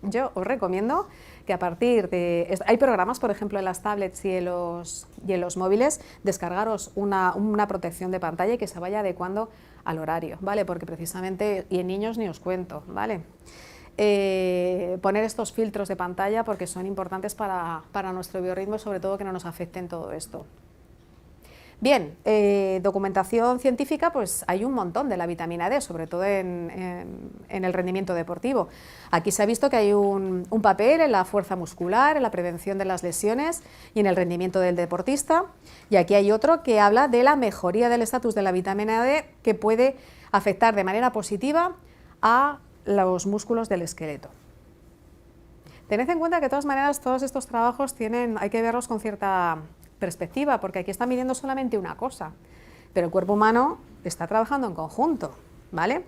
[SPEAKER 1] yo os recomiendo que a partir de... Hay programas, por ejemplo, en las tablets y en los móviles, descargaros una protección de pantalla y que se vaya adecuando al horario, ¿vale? Porque precisamente, y en niños ni os cuento, ¿vale? Poner estos filtros de pantalla porque son importantes para nuestro biorritmo y sobre todo que no nos afecten todo esto. Bien, documentación científica, pues hay un montón de la vitamina D, sobre todo en el rendimiento deportivo. Aquí se ha visto que hay un papel en la fuerza muscular, en la prevención de las lesiones y en el rendimiento del deportista. Y aquí hay otro que habla de la mejoría del estatus de la vitamina D que puede afectar de manera positiva a los músculos del esqueleto. Tened en cuenta que de todas maneras todos estos trabajos hay que verlos con cierta perspectiva, porque aquí están midiendo solamente una cosa, pero el cuerpo humano está trabajando en conjunto, ¿vale?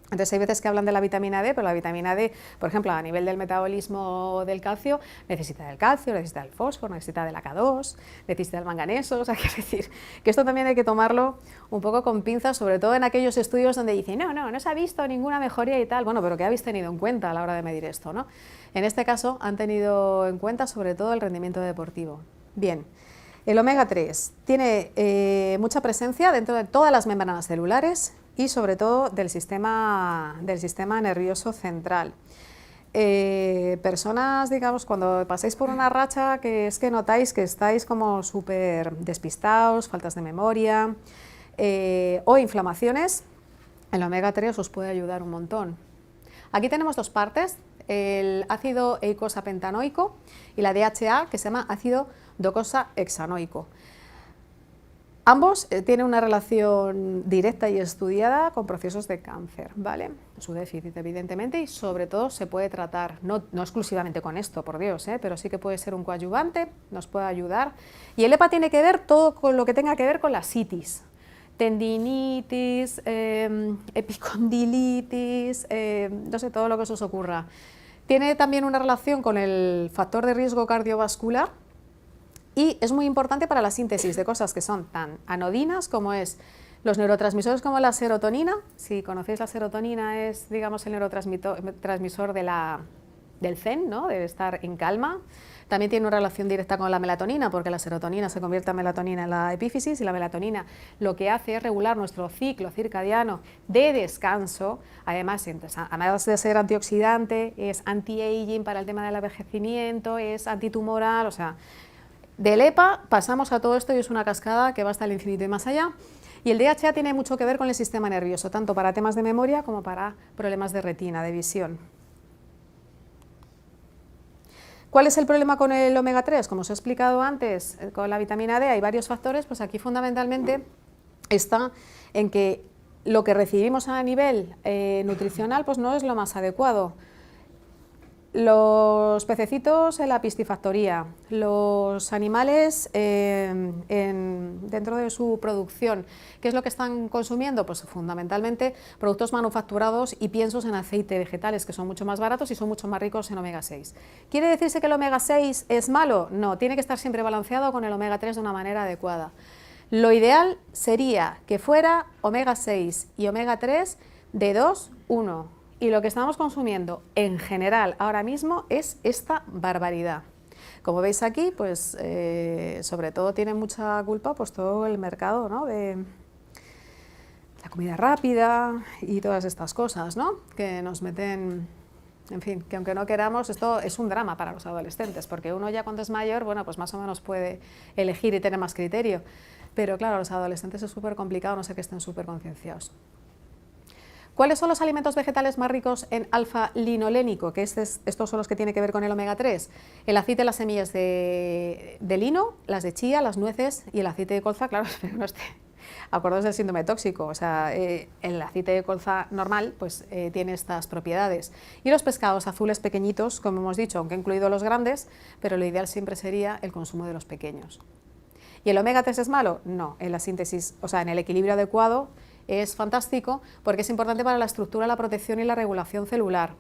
[SPEAKER 1] Entonces hay veces que hablan de la vitamina D, pero la vitamina D, por ejemplo, a nivel del metabolismo del calcio, necesita del calcio, necesita del fósforo, necesita del AK2, necesita del manganeso, o sea, quiero decir que esto también hay que tomarlo un poco con pinzas, sobre todo en aquellos estudios donde dicen, no se ha visto ninguna mejoría y tal, bueno, pero ¿qué habéis tenido en cuenta a la hora de medir esto, no? En este caso han tenido en cuenta sobre todo el rendimiento deportivo. Bien. El omega 3 tiene mucha presencia dentro de todas las membranas celulares y sobre todo del sistema nervioso central. Personas, digamos, cuando pasáis por una racha que es que notáis que estáis como súper despistados, faltas de memoria o inflamaciones, el omega 3 os puede ayudar un montón. Aquí tenemos dos partes, el ácido eicosapentanoico y la DHA, que se llama ácido docosahexanoico. Ambos tienen una relación directa y estudiada con procesos de cáncer, ¿vale? Su déficit, evidentemente, y sobre todo se puede tratar, no exclusivamente con esto, por Dios, pero sí que puede ser un coadyuvante, nos puede ayudar. Y el EPA tiene que ver todo con lo que tenga que ver con la sitis, tendinitis, epicondilitis, no sé, todo lo que se os ocurra. Tiene también una relación con el factor de riesgo cardiovascular y es muy importante para la síntesis de cosas que son tan anodinas como es los neurotransmisores como la serotonina. Si conocéis, la serotonina es, digamos, el neurotransmisor del zen, ¿no? De estar en calma. También tiene una relación directa con la melatonina, porque la serotonina se convierte en melatonina en la epífisis y la melatonina lo que hace es regular nuestro ciclo circadiano de descanso. Además de ser antioxidante, es anti-aging para el tema del envejecimiento, es antitumoral, o sea, del EPA pasamos a todo esto y es una cascada que va hasta el infinito y más allá. Y el DHA tiene mucho que ver con el sistema nervioso, tanto para temas de memoria como para problemas de retina, de visión. ¿Cuál es el problema con el omega 3? Como os he explicado antes, con la vitamina D hay varios factores, pues aquí fundamentalmente está en que lo que recibimos a nivel nutricional pues no es lo más adecuado. Los pececitos en la piscifactoría, los animales dentro de su producción, ¿qué es lo que están consumiendo? Pues fundamentalmente productos manufacturados y piensos en aceite vegetales, que son mucho más baratos y son mucho más ricos en omega 6. ¿Quiere decirse que el omega 6 es malo? No, tiene que estar siempre balanceado con el omega 3 de una manera adecuada. Lo ideal sería que fuera omega 6 y omega 3 de 2, 1. Y lo que estamos consumiendo en general ahora mismo es esta barbaridad. Como veis aquí, pues sobre todo tiene mucha culpa pues todo el mercado, ¿no? De la comida rápida y todas estas cosas, ¿no? Que nos meten, en fin, que aunque no queramos, esto es un drama para los adolescentes, porque uno ya cuando es mayor, bueno, pues más o menos puede elegir y tener más criterio. Pero claro, a los adolescentes es súper complicado, no sé que estén súper concienciados. ¿Cuáles son los alimentos vegetales más ricos en alfa-linolénico? Que estos son los que tienen que ver con el omega 3. El aceite de las semillas de lino, las de chía, las nueces y el aceite de colza, claro, espero Acordaos del síndrome tóxico, o sea, el aceite de colza normal pues, tiene estas propiedades. Y los pescados azules pequeñitos, como hemos dicho, aunque he incluido los grandes, pero lo ideal siempre sería el consumo de los pequeños. ¿Y el omega 3 es malo? No, en la síntesis, o sea, en el equilibrio adecuado es fantástico porque es importante para la estructura, la protección y la regulación celular.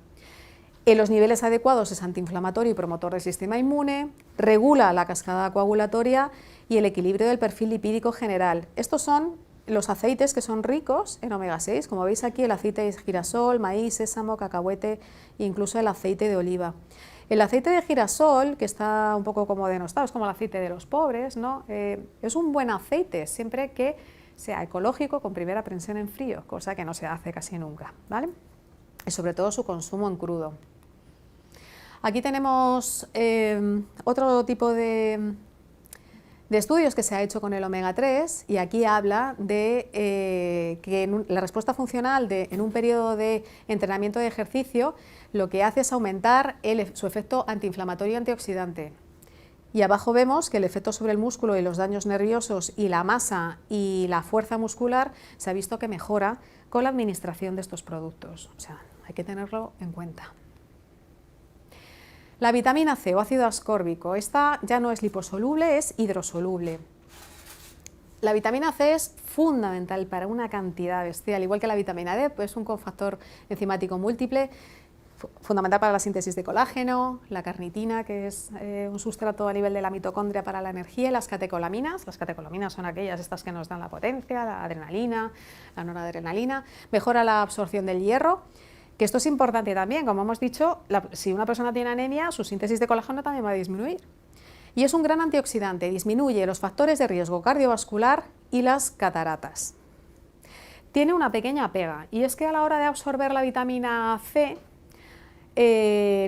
[SPEAKER 1] En los niveles adecuados es antiinflamatorio y promotor del sistema inmune, regula la cascada coagulatoria y el equilibrio del perfil lipídico general. Estos son los aceites que son ricos en omega 6, como veis aquí el aceite de girasol, maíz, sésamo, cacahuete e incluso el aceite de oliva. El aceite de girasol, que está un poco como denostado, es como el aceite de los pobres, ¿no? Es un buen aceite, siempre que sea ecológico, con primera prensión en frío, cosa que no se hace casi nunca, ¿vale? Y sobre todo su consumo en crudo. Aquí tenemos otro tipo de estudios que se ha hecho con el omega 3 y aquí habla de que la respuesta funcional en un periodo de entrenamiento de ejercicio lo que hace es aumentar su efecto antiinflamatorio y antioxidante. Y abajo vemos que el efecto sobre el músculo y los daños nerviosos y la masa y la fuerza muscular se ha visto que mejora con la administración de estos productos. O sea, hay que tenerlo en cuenta. La vitamina C o ácido ascórbico, esta ya no es liposoluble, es hidrosoluble. La vitamina C es fundamental para una cantidad bestial, igual que la vitamina D, pues es un cofactor enzimático múltiple, fundamental para la síntesis de colágeno, la carnitina, que es un sustrato a nivel de la mitocondria para la energía, y las catecolaminas. Las catecolaminas son aquellas estas que nos dan la potencia, la adrenalina, la noradrenalina, mejora la absorción del hierro, que esto es importante también, como hemos dicho, si una persona tiene anemia, su síntesis de colágeno también va a disminuir. Y es un gran antioxidante, disminuye los factores de riesgo cardiovascular y las cataratas. Tiene una pequeña pega, y es que a la hora de absorber la vitamina C,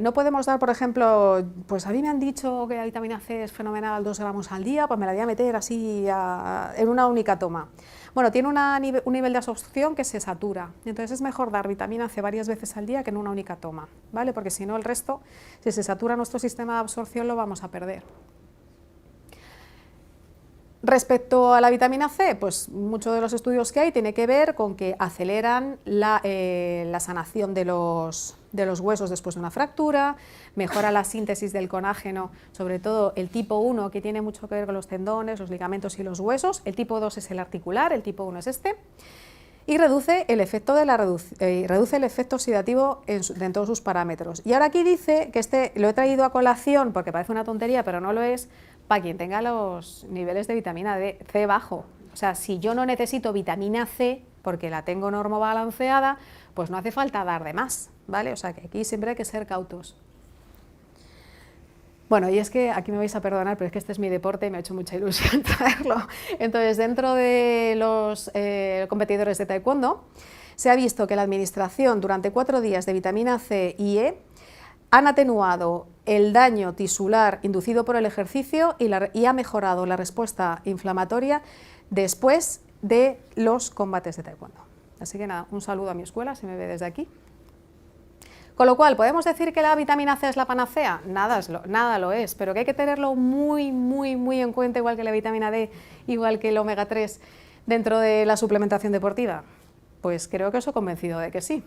[SPEAKER 1] no podemos dar, por ejemplo, pues a mí me han dicho que la vitamina C es fenomenal, 2 gramos al día, pues me la voy a meter así en una única toma. Bueno, tiene un nivel de absorción que se satura, entonces es mejor dar vitamina C varias veces al día que en una única toma, ¿vale? Porque si no el resto, si se satura nuestro sistema de absorción, lo vamos a perder. Respecto a la vitamina C, pues muchos de los estudios que hay tiene que ver con que aceleran la sanación de los huesos después de una fractura, mejora la síntesis del colágeno, sobre todo el tipo 1, que tiene mucho que ver con los tendones, los ligamentos y los huesos, el tipo 2 es el articular, el tipo 1 es este, y reduce el efecto, reduce el efecto oxidativo en todos sus parámetros. Y ahora aquí dice que este lo he traído a colación porque parece una tontería, pero no lo es, para quien tenga los niveles de vitamina C bajo. O sea, si yo no necesito vitamina C porque la tengo normobalanceada, pues no hace falta dar de más, ¿vale? O sea, que aquí siempre hay que ser cautos. Bueno, y es que aquí me vais a perdonar, pero es que este es mi deporte y me ha hecho mucha ilusión traerlo. Entonces, dentro de los competidores de taekwondo, se ha visto que la administración durante 4 días de vitamina C y E han atenuado el daño tisular inducido por el ejercicio y ha mejorado la respuesta inflamatoria después de los combates de taekwondo. Así que nada, un saludo a mi escuela, si me ve desde aquí. Con lo cual, ¿podemos decir que la vitamina C es la panacea? Nada lo es, pero que hay que tenerlo muy en cuenta, igual que la vitamina D, igual que el omega 3, dentro de la suplementación deportiva. Pues creo que os he convencido de que sí.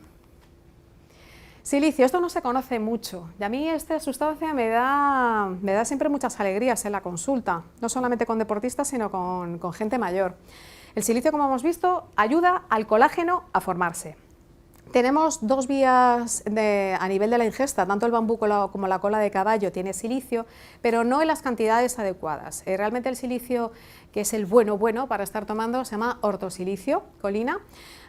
[SPEAKER 1] Silicio, esto no se conoce mucho y a mí esta sustancia me da siempre muchas alegrías en la consulta, no solamente con deportistas sino con gente mayor. El silicio, como hemos visto, ayuda al colágeno a formarse. Tenemos 2 vías a nivel de la ingesta, tanto el bambú como la cola de caballo tiene silicio, pero no en las cantidades adecuadas. Realmente el silicio, que es el bueno para estar tomando, se llama ortosilicio, colina,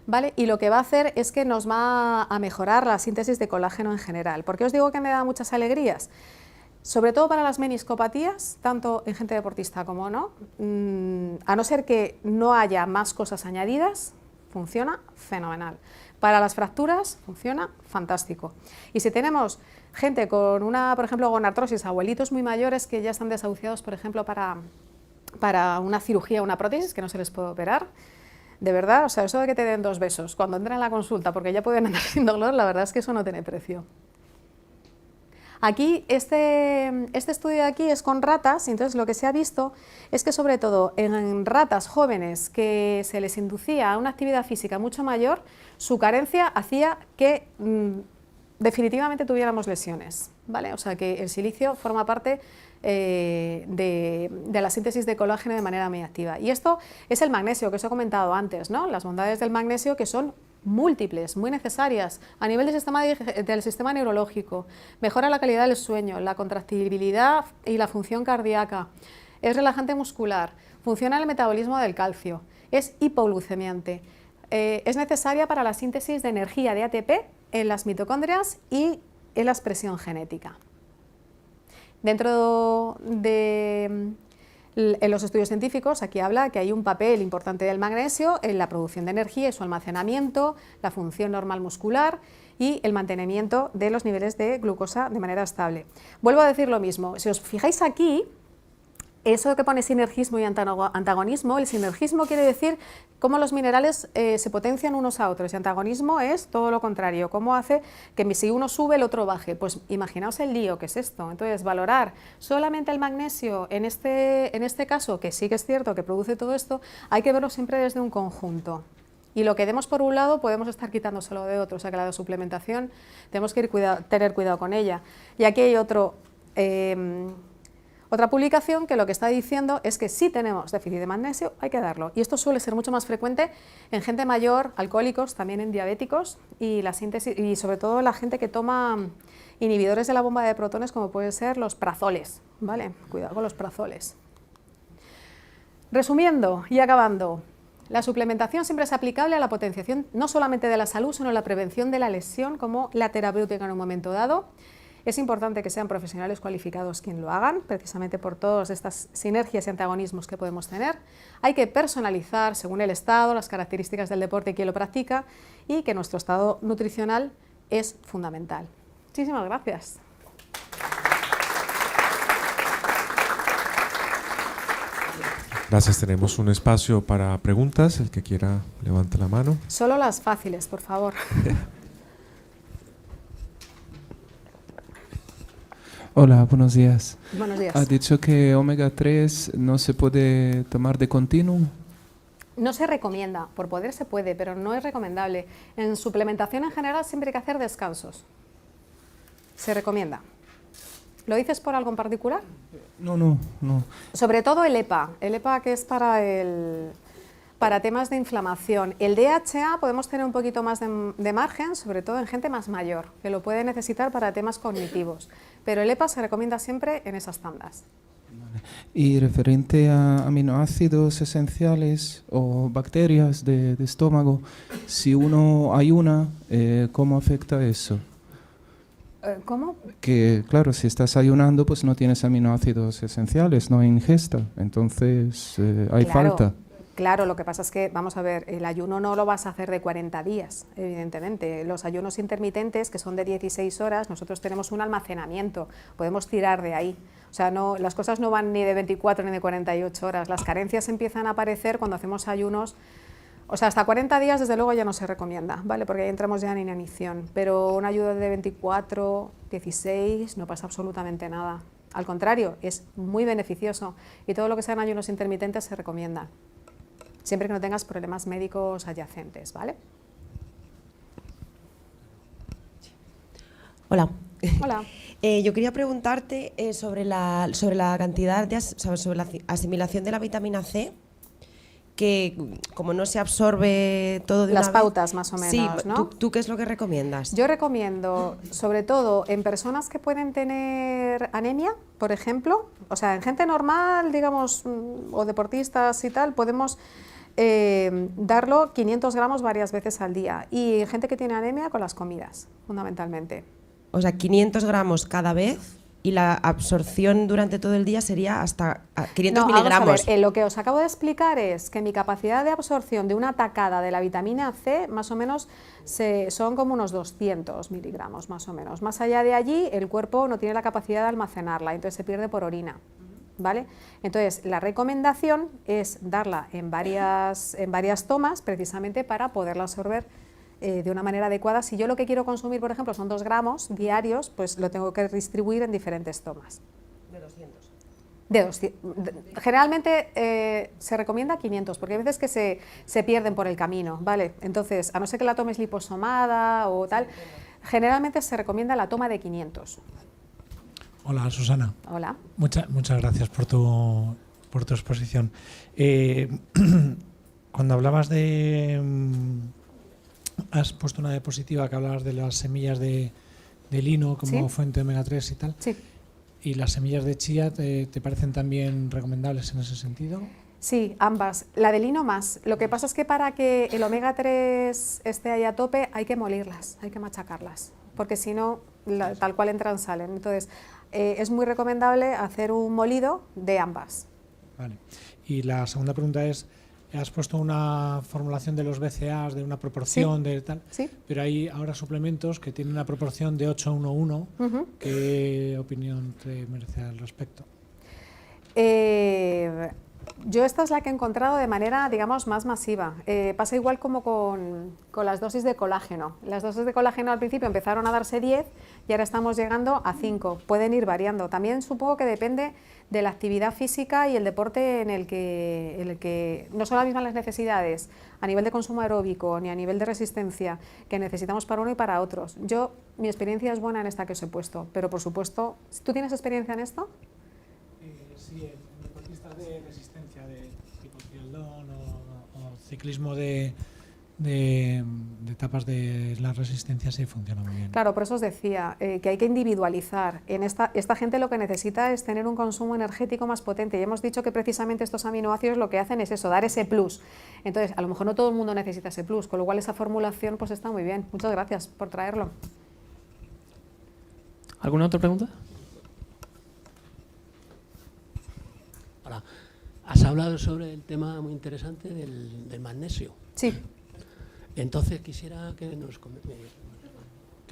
[SPEAKER 1] ¿vale? Y lo que va a hacer es que nos va a mejorar la síntesis de colágeno en general. ¿Por qué os digo que me da muchas alegrías? Sobre todo para las meniscopatías, tanto en gente deportista como no, a no ser que no haya más cosas añadidas, funciona fenomenal. Para las fracturas funciona fantástico. Y si tenemos gente con por ejemplo, con artrosis, abuelitos muy mayores que ya están desahuciados, por ejemplo, para una cirugía, una prótesis, que no se les puede operar, de verdad, o sea, eso de que te den 2 besos cuando entran en la consulta porque ya pueden andar sin dolor, la verdad es que eso no tiene precio. Aquí, este estudio de aquí es con ratas, y entonces lo que se ha visto es que sobre todo en ratas jóvenes que se les inducía a una actividad física mucho mayor, su carencia hacía que definitivamente tuviéramos lesiones, ¿vale? O sea que el silicio forma parte de la síntesis de colágeno de manera muy activa. Y esto es el magnesio que os he comentado antes, ¿no? Las bondades del magnesio, que son múltiples, muy necesarias a nivel del sistema neurológico, mejora la calidad del sueño, la contractibilidad y la función cardíaca, es relajante muscular, funciona en el metabolismo del calcio, es hipoglucemiante, es necesaria para la síntesis de energía de ATP en las mitocondrias y en la expresión genética. Dentro de en los estudios científicos, aquí habla que hay un papel importante del magnesio en la producción de energía y su almacenamiento, la función normal muscular y el mantenimiento de los niveles de glucosa de manera estable. Vuelvo a decir lo mismo, si os fijáis aquí, eso que pone sinergismo y antagonismo, el sinergismo quiere decir cómo los minerales se potencian unos a otros, y antagonismo es todo lo contrario, cómo hace que si uno sube el otro baje. Pues imaginaos el lío que es esto. Entonces, valorar solamente el magnesio en este caso, que sí que es cierto que produce todo esto, hay que verlo siempre desde un conjunto. Y lo que demos por un lado podemos estar quitándoselo de otro, o sea que la suplementación tenemos que tener cuidado con ella. Y aquí hay otra publicación que lo que está diciendo es que si tenemos déficit de magnesio hay que darlo, y esto suele ser mucho más frecuente en gente mayor, alcohólicos, también en diabéticos, y la síntesis, y sobre todo la gente que toma inhibidores de la bomba de protones como pueden ser los prazoles, ¿vale? Cuidado con los prazoles. Resumiendo y acabando, la suplementación siempre es aplicable a la potenciación no solamente de la salud, sino a la prevención de la lesión como la terapéutica en un momento dado. Es importante que sean profesionales cualificados quien lo hagan, precisamente por todas estas sinergias y antagonismos que podemos tener. Hay que personalizar según el estado, las características del deporte y quien lo practica, y que nuestro estado nutricional es fundamental. Muchísimas gracias.
[SPEAKER 2] Gracias. Tenemos un espacio para preguntas. El que quiera, levante la mano.
[SPEAKER 1] Solo las fáciles, por favor.
[SPEAKER 3] Hola, buenos días.
[SPEAKER 1] Buenos días.
[SPEAKER 3] Ha dicho que omega 3 no se puede tomar de continuo.
[SPEAKER 1] No se recomienda, por poder se puede, pero no es recomendable. En suplementación en general siempre hay que hacer descansos. Se recomienda. ¿Lo dices por algo en particular?
[SPEAKER 3] No.
[SPEAKER 1] Sobre todo el EPA que es para temas de inflamación. El DHA podemos tener un poquito más de margen, sobre todo en gente más mayor, que lo puede necesitar para temas cognitivos. Pero el EPA se recomienda siempre en esas tandas.
[SPEAKER 3] Y referente a aminoácidos esenciales o bacterias de estómago, si uno ayuna, ¿cómo afecta eso?
[SPEAKER 1] ¿Cómo?
[SPEAKER 3] Que claro, si estás ayunando, pues no tienes aminoácidos esenciales, no hay ingesta, entonces hay falta.
[SPEAKER 1] Claro, lo que pasa es que, vamos a ver, el ayuno no lo vas a hacer de 40 días, evidentemente. Los ayunos intermitentes, que son de 16 horas, nosotros tenemos un almacenamiento, podemos tirar de ahí. O sea, las cosas no van ni de 24 ni de 48 horas. Las carencias empiezan a aparecer cuando hacemos ayunos. O sea, hasta 40 días, desde luego, ya no se recomienda, ¿vale? Porque ahí entramos ya en inanición. Pero un ayuno de 24, 16, no pasa absolutamente nada. Al contrario, es muy beneficioso. Y todo lo que sean ayunos intermitentes se recomienda, siempre que no tengas problemas médicos adyacentes, ¿vale?
[SPEAKER 4] Hola.
[SPEAKER 1] Hola.
[SPEAKER 4] Yo quería preguntarte sobre la cantidad sobre la asimilación de la vitamina C, que como no se absorbe todo de
[SPEAKER 1] las
[SPEAKER 4] una
[SPEAKER 1] pautas
[SPEAKER 4] vez,
[SPEAKER 1] más o menos,
[SPEAKER 4] sí,
[SPEAKER 1] ¿no?
[SPEAKER 4] ¿tú qué es lo que recomiendas?
[SPEAKER 1] Yo recomiendo, sobre todo en personas que pueden tener anemia, por ejemplo, o sea, en gente normal, digamos, o deportistas y tal, podemos darlo 500 gramos varias veces al día, y gente que tiene anemia con las comidas, fundamentalmente.
[SPEAKER 4] O sea, 500 gramos cada vez, y la absorción durante todo el día sería hasta 500 miligramos.
[SPEAKER 1] Vamos a ver, lo que os acabo de explicar es que mi capacidad de absorción de una tacada de la vitamina C más o menos son como unos 200 miligramos más o menos. Más allá de allí el cuerpo no tiene la capacidad de almacenarla, entonces se pierde por orina, ¿vale? Entonces la recomendación es darla en varias tomas precisamente para poderla absorber de una manera adecuada. Si yo lo que quiero consumir, por ejemplo, son 2 gramos diarios, pues lo tengo que distribuir en diferentes tomas.
[SPEAKER 4] De 200.
[SPEAKER 1] De 200. Generalmente se recomienda 500, porque hay veces que se pierden por el camino, ¿vale? Entonces, a no ser que la tomes liposomada o tal, generalmente se recomienda la toma de 500.
[SPEAKER 5] Hola, Susana.
[SPEAKER 1] Hola.
[SPEAKER 5] Muchas gracias por tu exposición. Cuando hablabas has puesto una diapositiva que hablabas de las semillas de lino como
[SPEAKER 1] ¿Sí?
[SPEAKER 5] fuente de omega 3 y tal.
[SPEAKER 1] Sí.
[SPEAKER 5] ¿Y las semillas de chía te parecen también recomendables en ese sentido?
[SPEAKER 1] Sí, ambas. La de lino más. Lo que pasa es que para que el omega 3 esté ahí a tope hay que molirlas, hay que machacarlas, porque si no, tal cual entran, salen. Entonces, es muy recomendable hacer un molido de ambas.
[SPEAKER 5] Vale. Y la segunda pregunta es, has puesto una formulación de los BCAAs de una proporción de tal,
[SPEAKER 1] Sí.
[SPEAKER 5] pero hay ahora suplementos que tienen una proporción de 8:1:1. ¿Qué opinión te merece al respecto?
[SPEAKER 1] Yo esta es la que he encontrado de manera, digamos, más masiva. Pasa igual como con las dosis de colágeno. Las dosis de colágeno al principio empezaron a darse 10 y ahora estamos llegando a 5. Pueden ir variando. También supongo que depende de la actividad física y el deporte en el que no son las mismas las necesidades a nivel de consumo aeróbico ni a nivel de resistencia que necesitamos para uno y para otros. Mi experiencia es buena en esta que os he puesto, pero por supuesto, ¿tú tienes experiencia en esto?
[SPEAKER 5] Sí, en deportistas de resistencia, de tipo triatlón o ciclismo de etapas de la resistencia, sí funciona muy bien.
[SPEAKER 1] Claro, por eso os decía que hay que individualizar. Esta gente lo que necesita es tener un consumo energético más potente y hemos dicho que precisamente estos aminoácidos lo que hacen es eso, dar ese plus. Entonces, a lo mejor no todo el mundo necesita ese plus, con lo cual esa formulación pues está muy bien. Muchas gracias por traerlo.
[SPEAKER 6] ¿Alguna otra pregunta?
[SPEAKER 7] Hola. Has hablado sobre el tema muy interesante del magnesio.
[SPEAKER 1] Sí.
[SPEAKER 7] Entonces quisiera que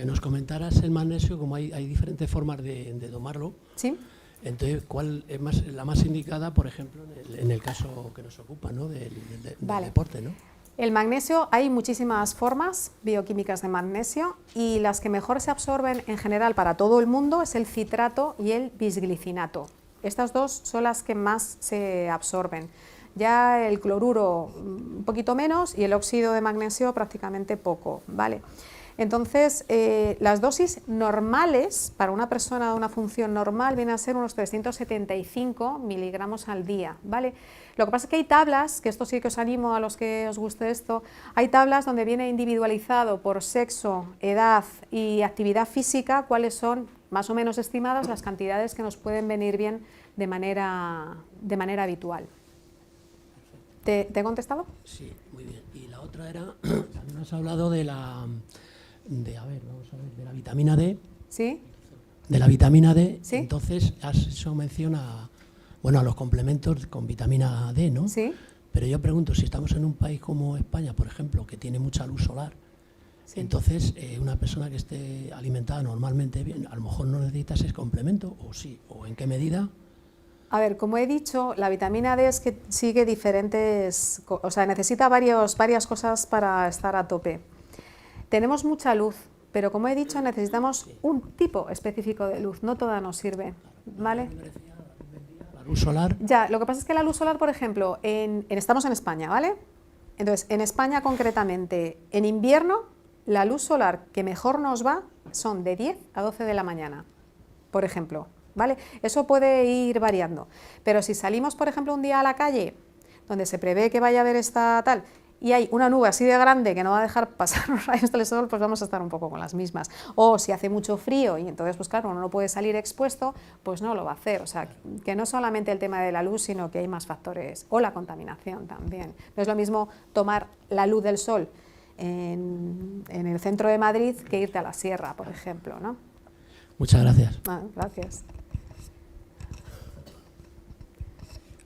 [SPEAKER 7] nos comentaras el magnesio, como hay diferentes formas de tomarlo.
[SPEAKER 1] Sí.
[SPEAKER 7] Entonces, ¿cuál es la más indicada, por ejemplo, en el caso que nos ocupa, ¿no? del deporte, ¿no?
[SPEAKER 1] El magnesio, hay muchísimas formas bioquímicas de magnesio y las que mejor se absorben en general para todo el mundo es el citrato y el bisglicinato. Estas dos son las que más se absorben. Ya el cloruro un poquito menos y el óxido de magnesio prácticamente poco, ¿vale? Entonces, las dosis normales para una persona de una función normal vienen a ser unos 375 miligramos al día, ¿vale? Lo que pasa es que hay tablas, que esto sí que os animo a los que os guste esto, hay tablas donde viene individualizado por sexo, edad y actividad física cuáles son más o menos estimadas las cantidades que nos pueden venir bien de manera habitual. ¿Te he contestado?
[SPEAKER 7] Sí, muy bien. Y la otra era, también has hablado de la vitamina D.
[SPEAKER 1] ¿Sí?
[SPEAKER 7] De la vitamina D.
[SPEAKER 1] ¿Sí?
[SPEAKER 7] Entonces has hecho mención a los complementos con vitamina D, ¿no?
[SPEAKER 1] Sí.
[SPEAKER 7] Pero yo pregunto, si estamos en un país como España, por ejemplo, que tiene mucha luz solar,
[SPEAKER 1] Sí.
[SPEAKER 7] entonces una persona que esté alimentada normalmente bien, a lo mejor no necesita ese complemento, o sí, o en qué medida.
[SPEAKER 1] A ver, como he dicho, la vitamina D es que sigue diferentes, o sea, necesita varias cosas para estar a tope. Tenemos mucha luz, pero como he dicho, necesitamos un tipo específico de luz, no toda nos sirve, ¿vale?
[SPEAKER 7] La luz solar.
[SPEAKER 1] Ya, lo que pasa es que la luz solar, por ejemplo, estamos en España, ¿vale? Entonces, en España concretamente, en invierno, la luz solar que mejor nos va son de 10 a 12 de la mañana, por ejemplo, ¿vale? Eso puede ir variando, pero si salimos, por ejemplo, un día a la calle, donde se prevé que vaya a haber esta tal, y hay una nube así de grande que no va a dejar pasar los rayos del sol, pues vamos a estar un poco con las mismas. O si hace mucho frío y entonces, pues claro, uno no puede salir expuesto, pues no lo va a hacer. O sea, que no solamente el tema de la luz, sino que hay más factores. O la contaminación también. No es lo mismo tomar la luz del sol en el centro de Madrid que irte a la sierra, por ejemplo, ¿no?
[SPEAKER 7] Muchas gracias.
[SPEAKER 1] Gracias.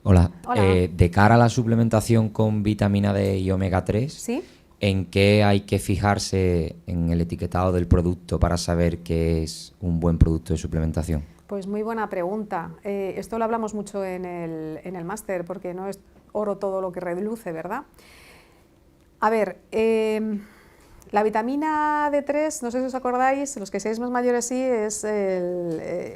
[SPEAKER 8] Hola.
[SPEAKER 1] Hola.
[SPEAKER 8] De cara a la suplementación con vitamina D y omega 3,
[SPEAKER 1] ¿Sí?
[SPEAKER 8] ¿en qué hay que fijarse en el etiquetado del producto para saber que es un buen producto de suplementación?
[SPEAKER 1] Pues muy buena pregunta. Esto lo hablamos mucho en el máster, porque no es oro todo lo que reluce, ¿verdad? A ver, La vitamina D3, no sé si os acordáis, los que seáis más mayores sí, es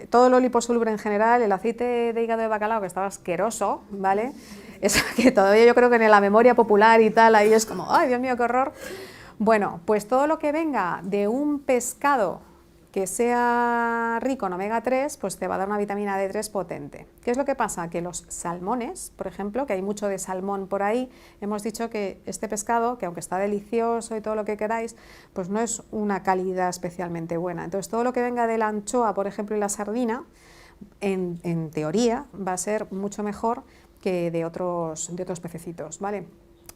[SPEAKER 1] todo lo liposoluble en general, el aceite de hígado de bacalao, que estaba asqueroso, ¿vale? Eso que todavía yo creo que en la memoria popular y tal, ahí es como, ¡ay, Dios mío, qué horror! Bueno, pues todo lo que venga de un pescado que sea rico en omega 3, pues te va a dar una vitamina D3 potente. ¿Qué es lo que pasa? Que los salmones, por ejemplo, que hay mucho de salmón por ahí, hemos dicho que este pescado, que aunque está delicioso y todo lo que queráis, pues no es una calidad especialmente buena. Entonces todo lo que venga de la anchoa, por ejemplo, y la sardina, en teoría va a ser mucho mejor que de otros pececitos, ¿vale?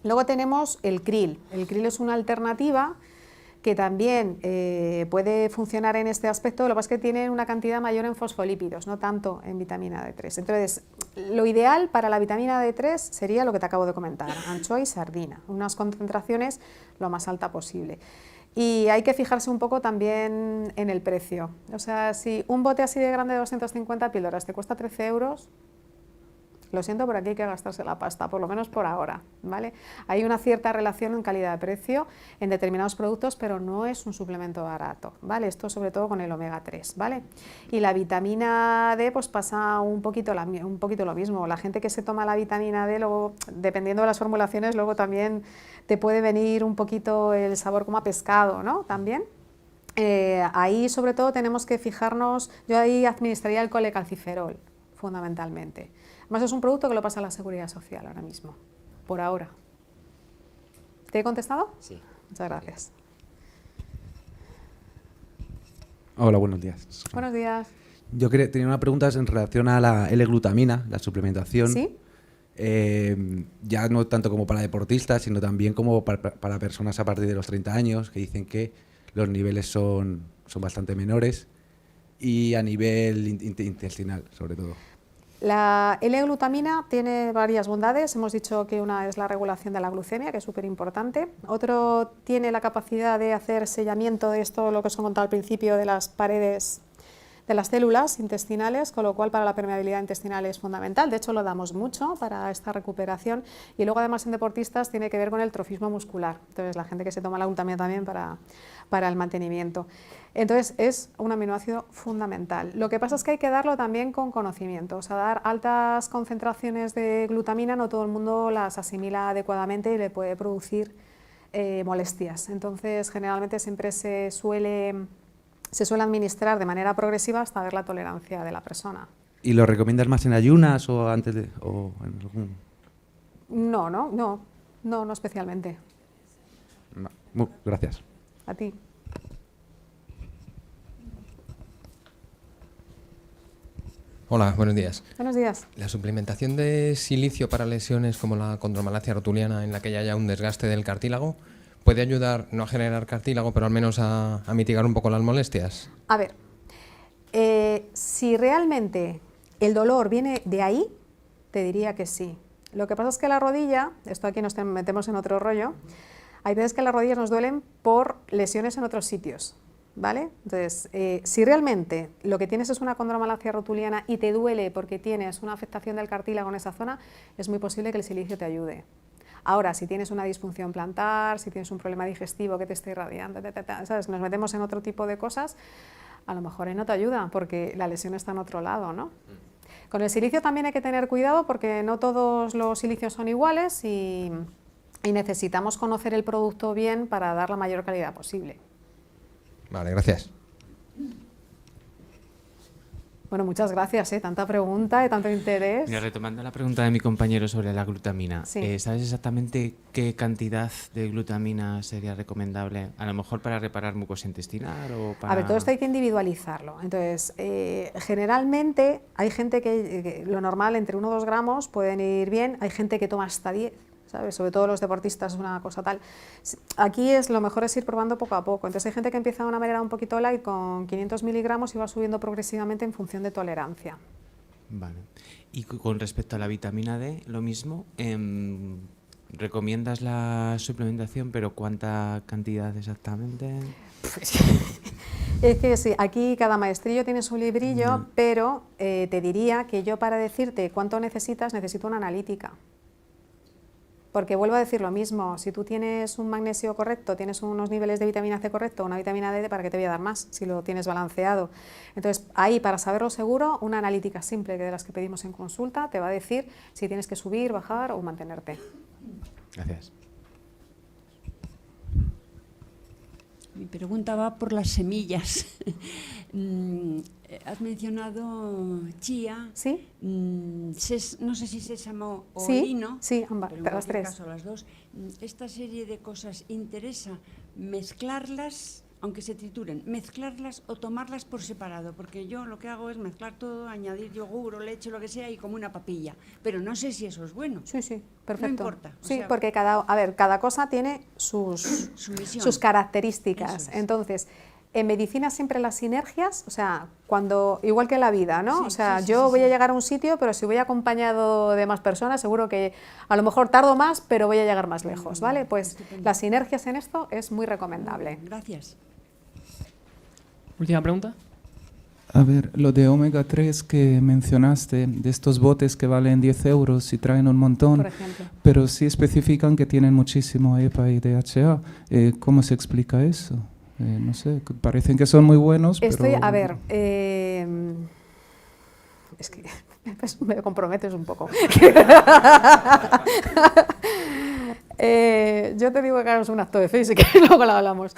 [SPEAKER 1] Luego tenemos el krill. El krill es una alternativa que también puede funcionar en este aspecto, lo que pasa es que tiene una cantidad mayor en fosfolípidos, no tanto en vitamina D3. Entonces, lo ideal para la vitamina D3 sería lo que te acabo de comentar, anchoa y sardina, unas concentraciones lo más alta posible. Y hay que fijarse un poco también en el precio. O sea, si un bote así de grande de 250 píldoras te cuesta 13 euros, lo siento, pero aquí hay que gastarse la pasta, por lo menos por ahora, ¿vale? Hay una cierta relación en calidad de precio en determinados productos, pero no es un suplemento barato, ¿vale? Esto sobre todo con el omega 3, ¿vale? Y la vitamina D, pues pasa un poquito lo mismo. La gente que se toma la vitamina D, luego, dependiendo de las formulaciones, luego también te puede venir un poquito el sabor como a pescado, ¿no? También. Ahí sobre todo tenemos que fijarnos, yo ahí administraría el colecalciferol, fundamentalmente. Además es un producto que lo pasa a la Seguridad Social ahora mismo, por ahora. ¿Te he contestado?
[SPEAKER 8] Sí.
[SPEAKER 1] Muchas gracias.
[SPEAKER 6] Hola, buenos días.
[SPEAKER 1] Buenos días.
[SPEAKER 6] Yo tenía una pregunta en relación a la L-glutamina, la suplementación.
[SPEAKER 1] ¿Sí?
[SPEAKER 6] Ya no tanto como para deportistas, sino también como para personas a partir de los 30 años, que dicen que los niveles son bastante menores, y a nivel intestinal, sobre todo.
[SPEAKER 1] La L-glutamina tiene varias bondades. Hemos dicho que una es la regulación de la glucemia, que es súper importante. Otro tiene la capacidad de hacer sellamiento de esto, lo que os he contado al principio, de las paredes de las células intestinales, con lo cual para la permeabilidad intestinal es fundamental. De hecho, lo damos mucho para esta recuperación. Y luego, además, en deportistas tiene que ver con el trofismo muscular. Entonces, la gente que se toma la glutamina también para el mantenimiento. Entonces, es un aminoácido fundamental. Lo que pasa es que hay que darlo también con conocimiento. O sea, dar altas concentraciones de glutamina, no todo el mundo las asimila adecuadamente y le puede producir molestias. Entonces, generalmente siempre se suele administrar de manera progresiva hasta ver la tolerancia de la persona.
[SPEAKER 6] ¿Y lo recomiendas más en ayunas o antes de, o en algún...?
[SPEAKER 1] No especialmente.
[SPEAKER 6] Gracias.
[SPEAKER 1] A ti.
[SPEAKER 9] Hola, buenos días.
[SPEAKER 1] Buenos días.
[SPEAKER 9] La suplementación de silicio para lesiones como la condromalacia rotuliana, en la que ya haya un desgaste del cartílago, ¿puede ayudar no a generar cartílago, pero al menos a mitigar un poco las molestias?
[SPEAKER 1] A ver, si realmente el dolor viene de ahí, te diría que sí. Lo que pasa es que la rodilla, esto aquí nos metemos en otro rollo, hay veces que las rodillas nos duelen por lesiones en otros sitios, ¿vale? Entonces, si realmente lo que tienes es una condromalacia rotuliana y te duele porque tienes una afectación del cartílago en esa zona, es muy posible que el silicio te ayude. Ahora, si tienes una disfunción plantar, si tienes un problema digestivo que te esté irradiando, ¿sabes? Nos metemos en otro tipo de cosas, a lo mejor ahí no te ayuda porque la lesión está en otro lado, ¿no? Con el silicio también hay que tener cuidado porque no todos los silicios son iguales y necesitamos conocer el producto bien para dar la mayor calidad posible.
[SPEAKER 9] Vale, gracias.
[SPEAKER 1] Bueno, muchas gracias, tanta pregunta y tanto interés.
[SPEAKER 10] Mira, retomando la pregunta de mi compañero sobre la glutamina,
[SPEAKER 1] Sí.
[SPEAKER 10] ¿sabes exactamente qué cantidad de glutamina sería recomendable? A lo mejor para reparar mucosa intestinal o para...
[SPEAKER 1] A ver, todo esto hay que individualizarlo. Entonces, generalmente hay gente que lo normal entre 1 o 2 gramos pueden ir bien, hay gente que toma hasta 10. ¿Sabes? Sobre todo los deportistas es una cosa tal. Aquí lo mejor es ir probando poco a poco. Entonces hay gente que empieza de una manera un poquito light con 500 miligramos y va subiendo progresivamente en función de tolerancia.
[SPEAKER 10] Vale. Y con respecto a la vitamina D, lo mismo. ¿Recomiendas la suplementación, pero cuánta cantidad exactamente?
[SPEAKER 1] Es que sí, aquí cada maestrillo tiene su librillo, pero te diría que yo para decirte cuánto necesitas, necesito una analítica. Porque vuelvo a decir lo mismo, si tú tienes un magnesio correcto, tienes unos niveles de vitamina C correcto, una vitamina D, ¿para qué te voy a dar más si lo tienes balanceado? Entonces, ahí, para saberlo seguro, una analítica simple de las que pedimos en consulta te va a decir si tienes que subir, bajar o mantenerte.
[SPEAKER 10] Gracias.
[SPEAKER 11] Mi pregunta va por las semillas. Has mencionado chía,
[SPEAKER 1] ¿Sí?
[SPEAKER 11] no sé si sésamo o
[SPEAKER 1] Sí,
[SPEAKER 11] lino,
[SPEAKER 1] sí, ambas,
[SPEAKER 11] pero en
[SPEAKER 1] las
[SPEAKER 11] cualquier
[SPEAKER 1] tres.
[SPEAKER 11] caso las dos. Esta serie de cosas, ¿interesa mezclarlas, aunque se trituren, mezclarlas o tomarlas por separado? Porque yo lo que hago es mezclar todo, añadir yogur o leche, lo que sea, y como una papilla. Pero no sé si eso es bueno.
[SPEAKER 1] Sí, sí, perfecto.
[SPEAKER 11] No importa. O
[SPEAKER 1] Sí,
[SPEAKER 11] sea,
[SPEAKER 1] porque cada cosa tiene
[SPEAKER 11] su misión.
[SPEAKER 1] sus características.
[SPEAKER 11] Eso es.
[SPEAKER 1] Entonces, en medicina siempre las sinergias, o sea, igual que en la vida, ¿no?
[SPEAKER 11] Sí,
[SPEAKER 1] o sea,
[SPEAKER 11] sí,
[SPEAKER 1] yo voy a
[SPEAKER 11] sí.
[SPEAKER 1] llegar a un sitio, pero si voy acompañado de más personas, seguro que a lo mejor tardo más, pero voy a llegar más lejos, ¿vale? Pues
[SPEAKER 11] estupendo.
[SPEAKER 1] las sinergias en esto es muy recomendable.
[SPEAKER 11] Gracias.
[SPEAKER 12] Última pregunta.
[SPEAKER 3] A ver, lo de omega 3 que mencionaste, de estos botes que valen 10 euros y traen un montón,
[SPEAKER 1] Por ejemplo.
[SPEAKER 3] pero sí especifican que tienen muchísimo EPA y DHA. ¿Cómo se explica eso? No sé, parecen que son muy buenos, pero...
[SPEAKER 1] A ver, es que pues, me comprometes un poco. Yo te digo que hagamos un acto de fe, y que luego lo hablamos.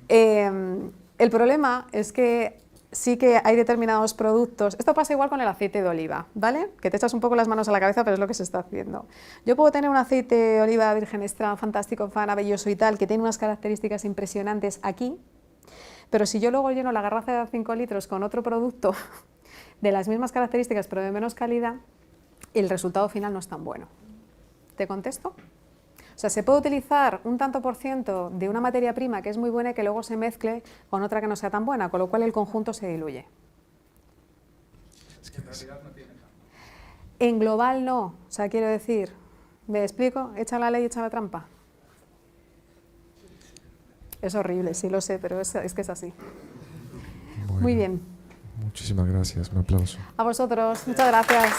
[SPEAKER 1] El problema es que sí que hay determinados productos, esto pasa igual con el aceite de oliva, ¿vale? Que te echas un poco las manos a la cabeza, pero es lo que se está haciendo. Yo puedo tener un aceite de oliva virgen extra fantástico, maravilloso y tal, que tiene unas características impresionantes aquí, pero si yo luego lleno la garrafa de 5 litros con otro producto de las mismas características pero de menos calidad, el resultado final no es tan bueno. ¿Te contesto? O sea, se puede utilizar un tanto por ciento de una materia prima que es muy buena y que luego se mezcle con otra que no sea tan buena, con lo cual el conjunto se diluye. En global no, o sea, quiero decir, ¿me explico? Echa la ley, echa la trampa. Es horrible, sí lo sé, pero es que es así.
[SPEAKER 2] Bueno,
[SPEAKER 1] Muy bien.
[SPEAKER 2] Muchísimas gracias, un aplauso.
[SPEAKER 1] A vosotros, muchas gracias.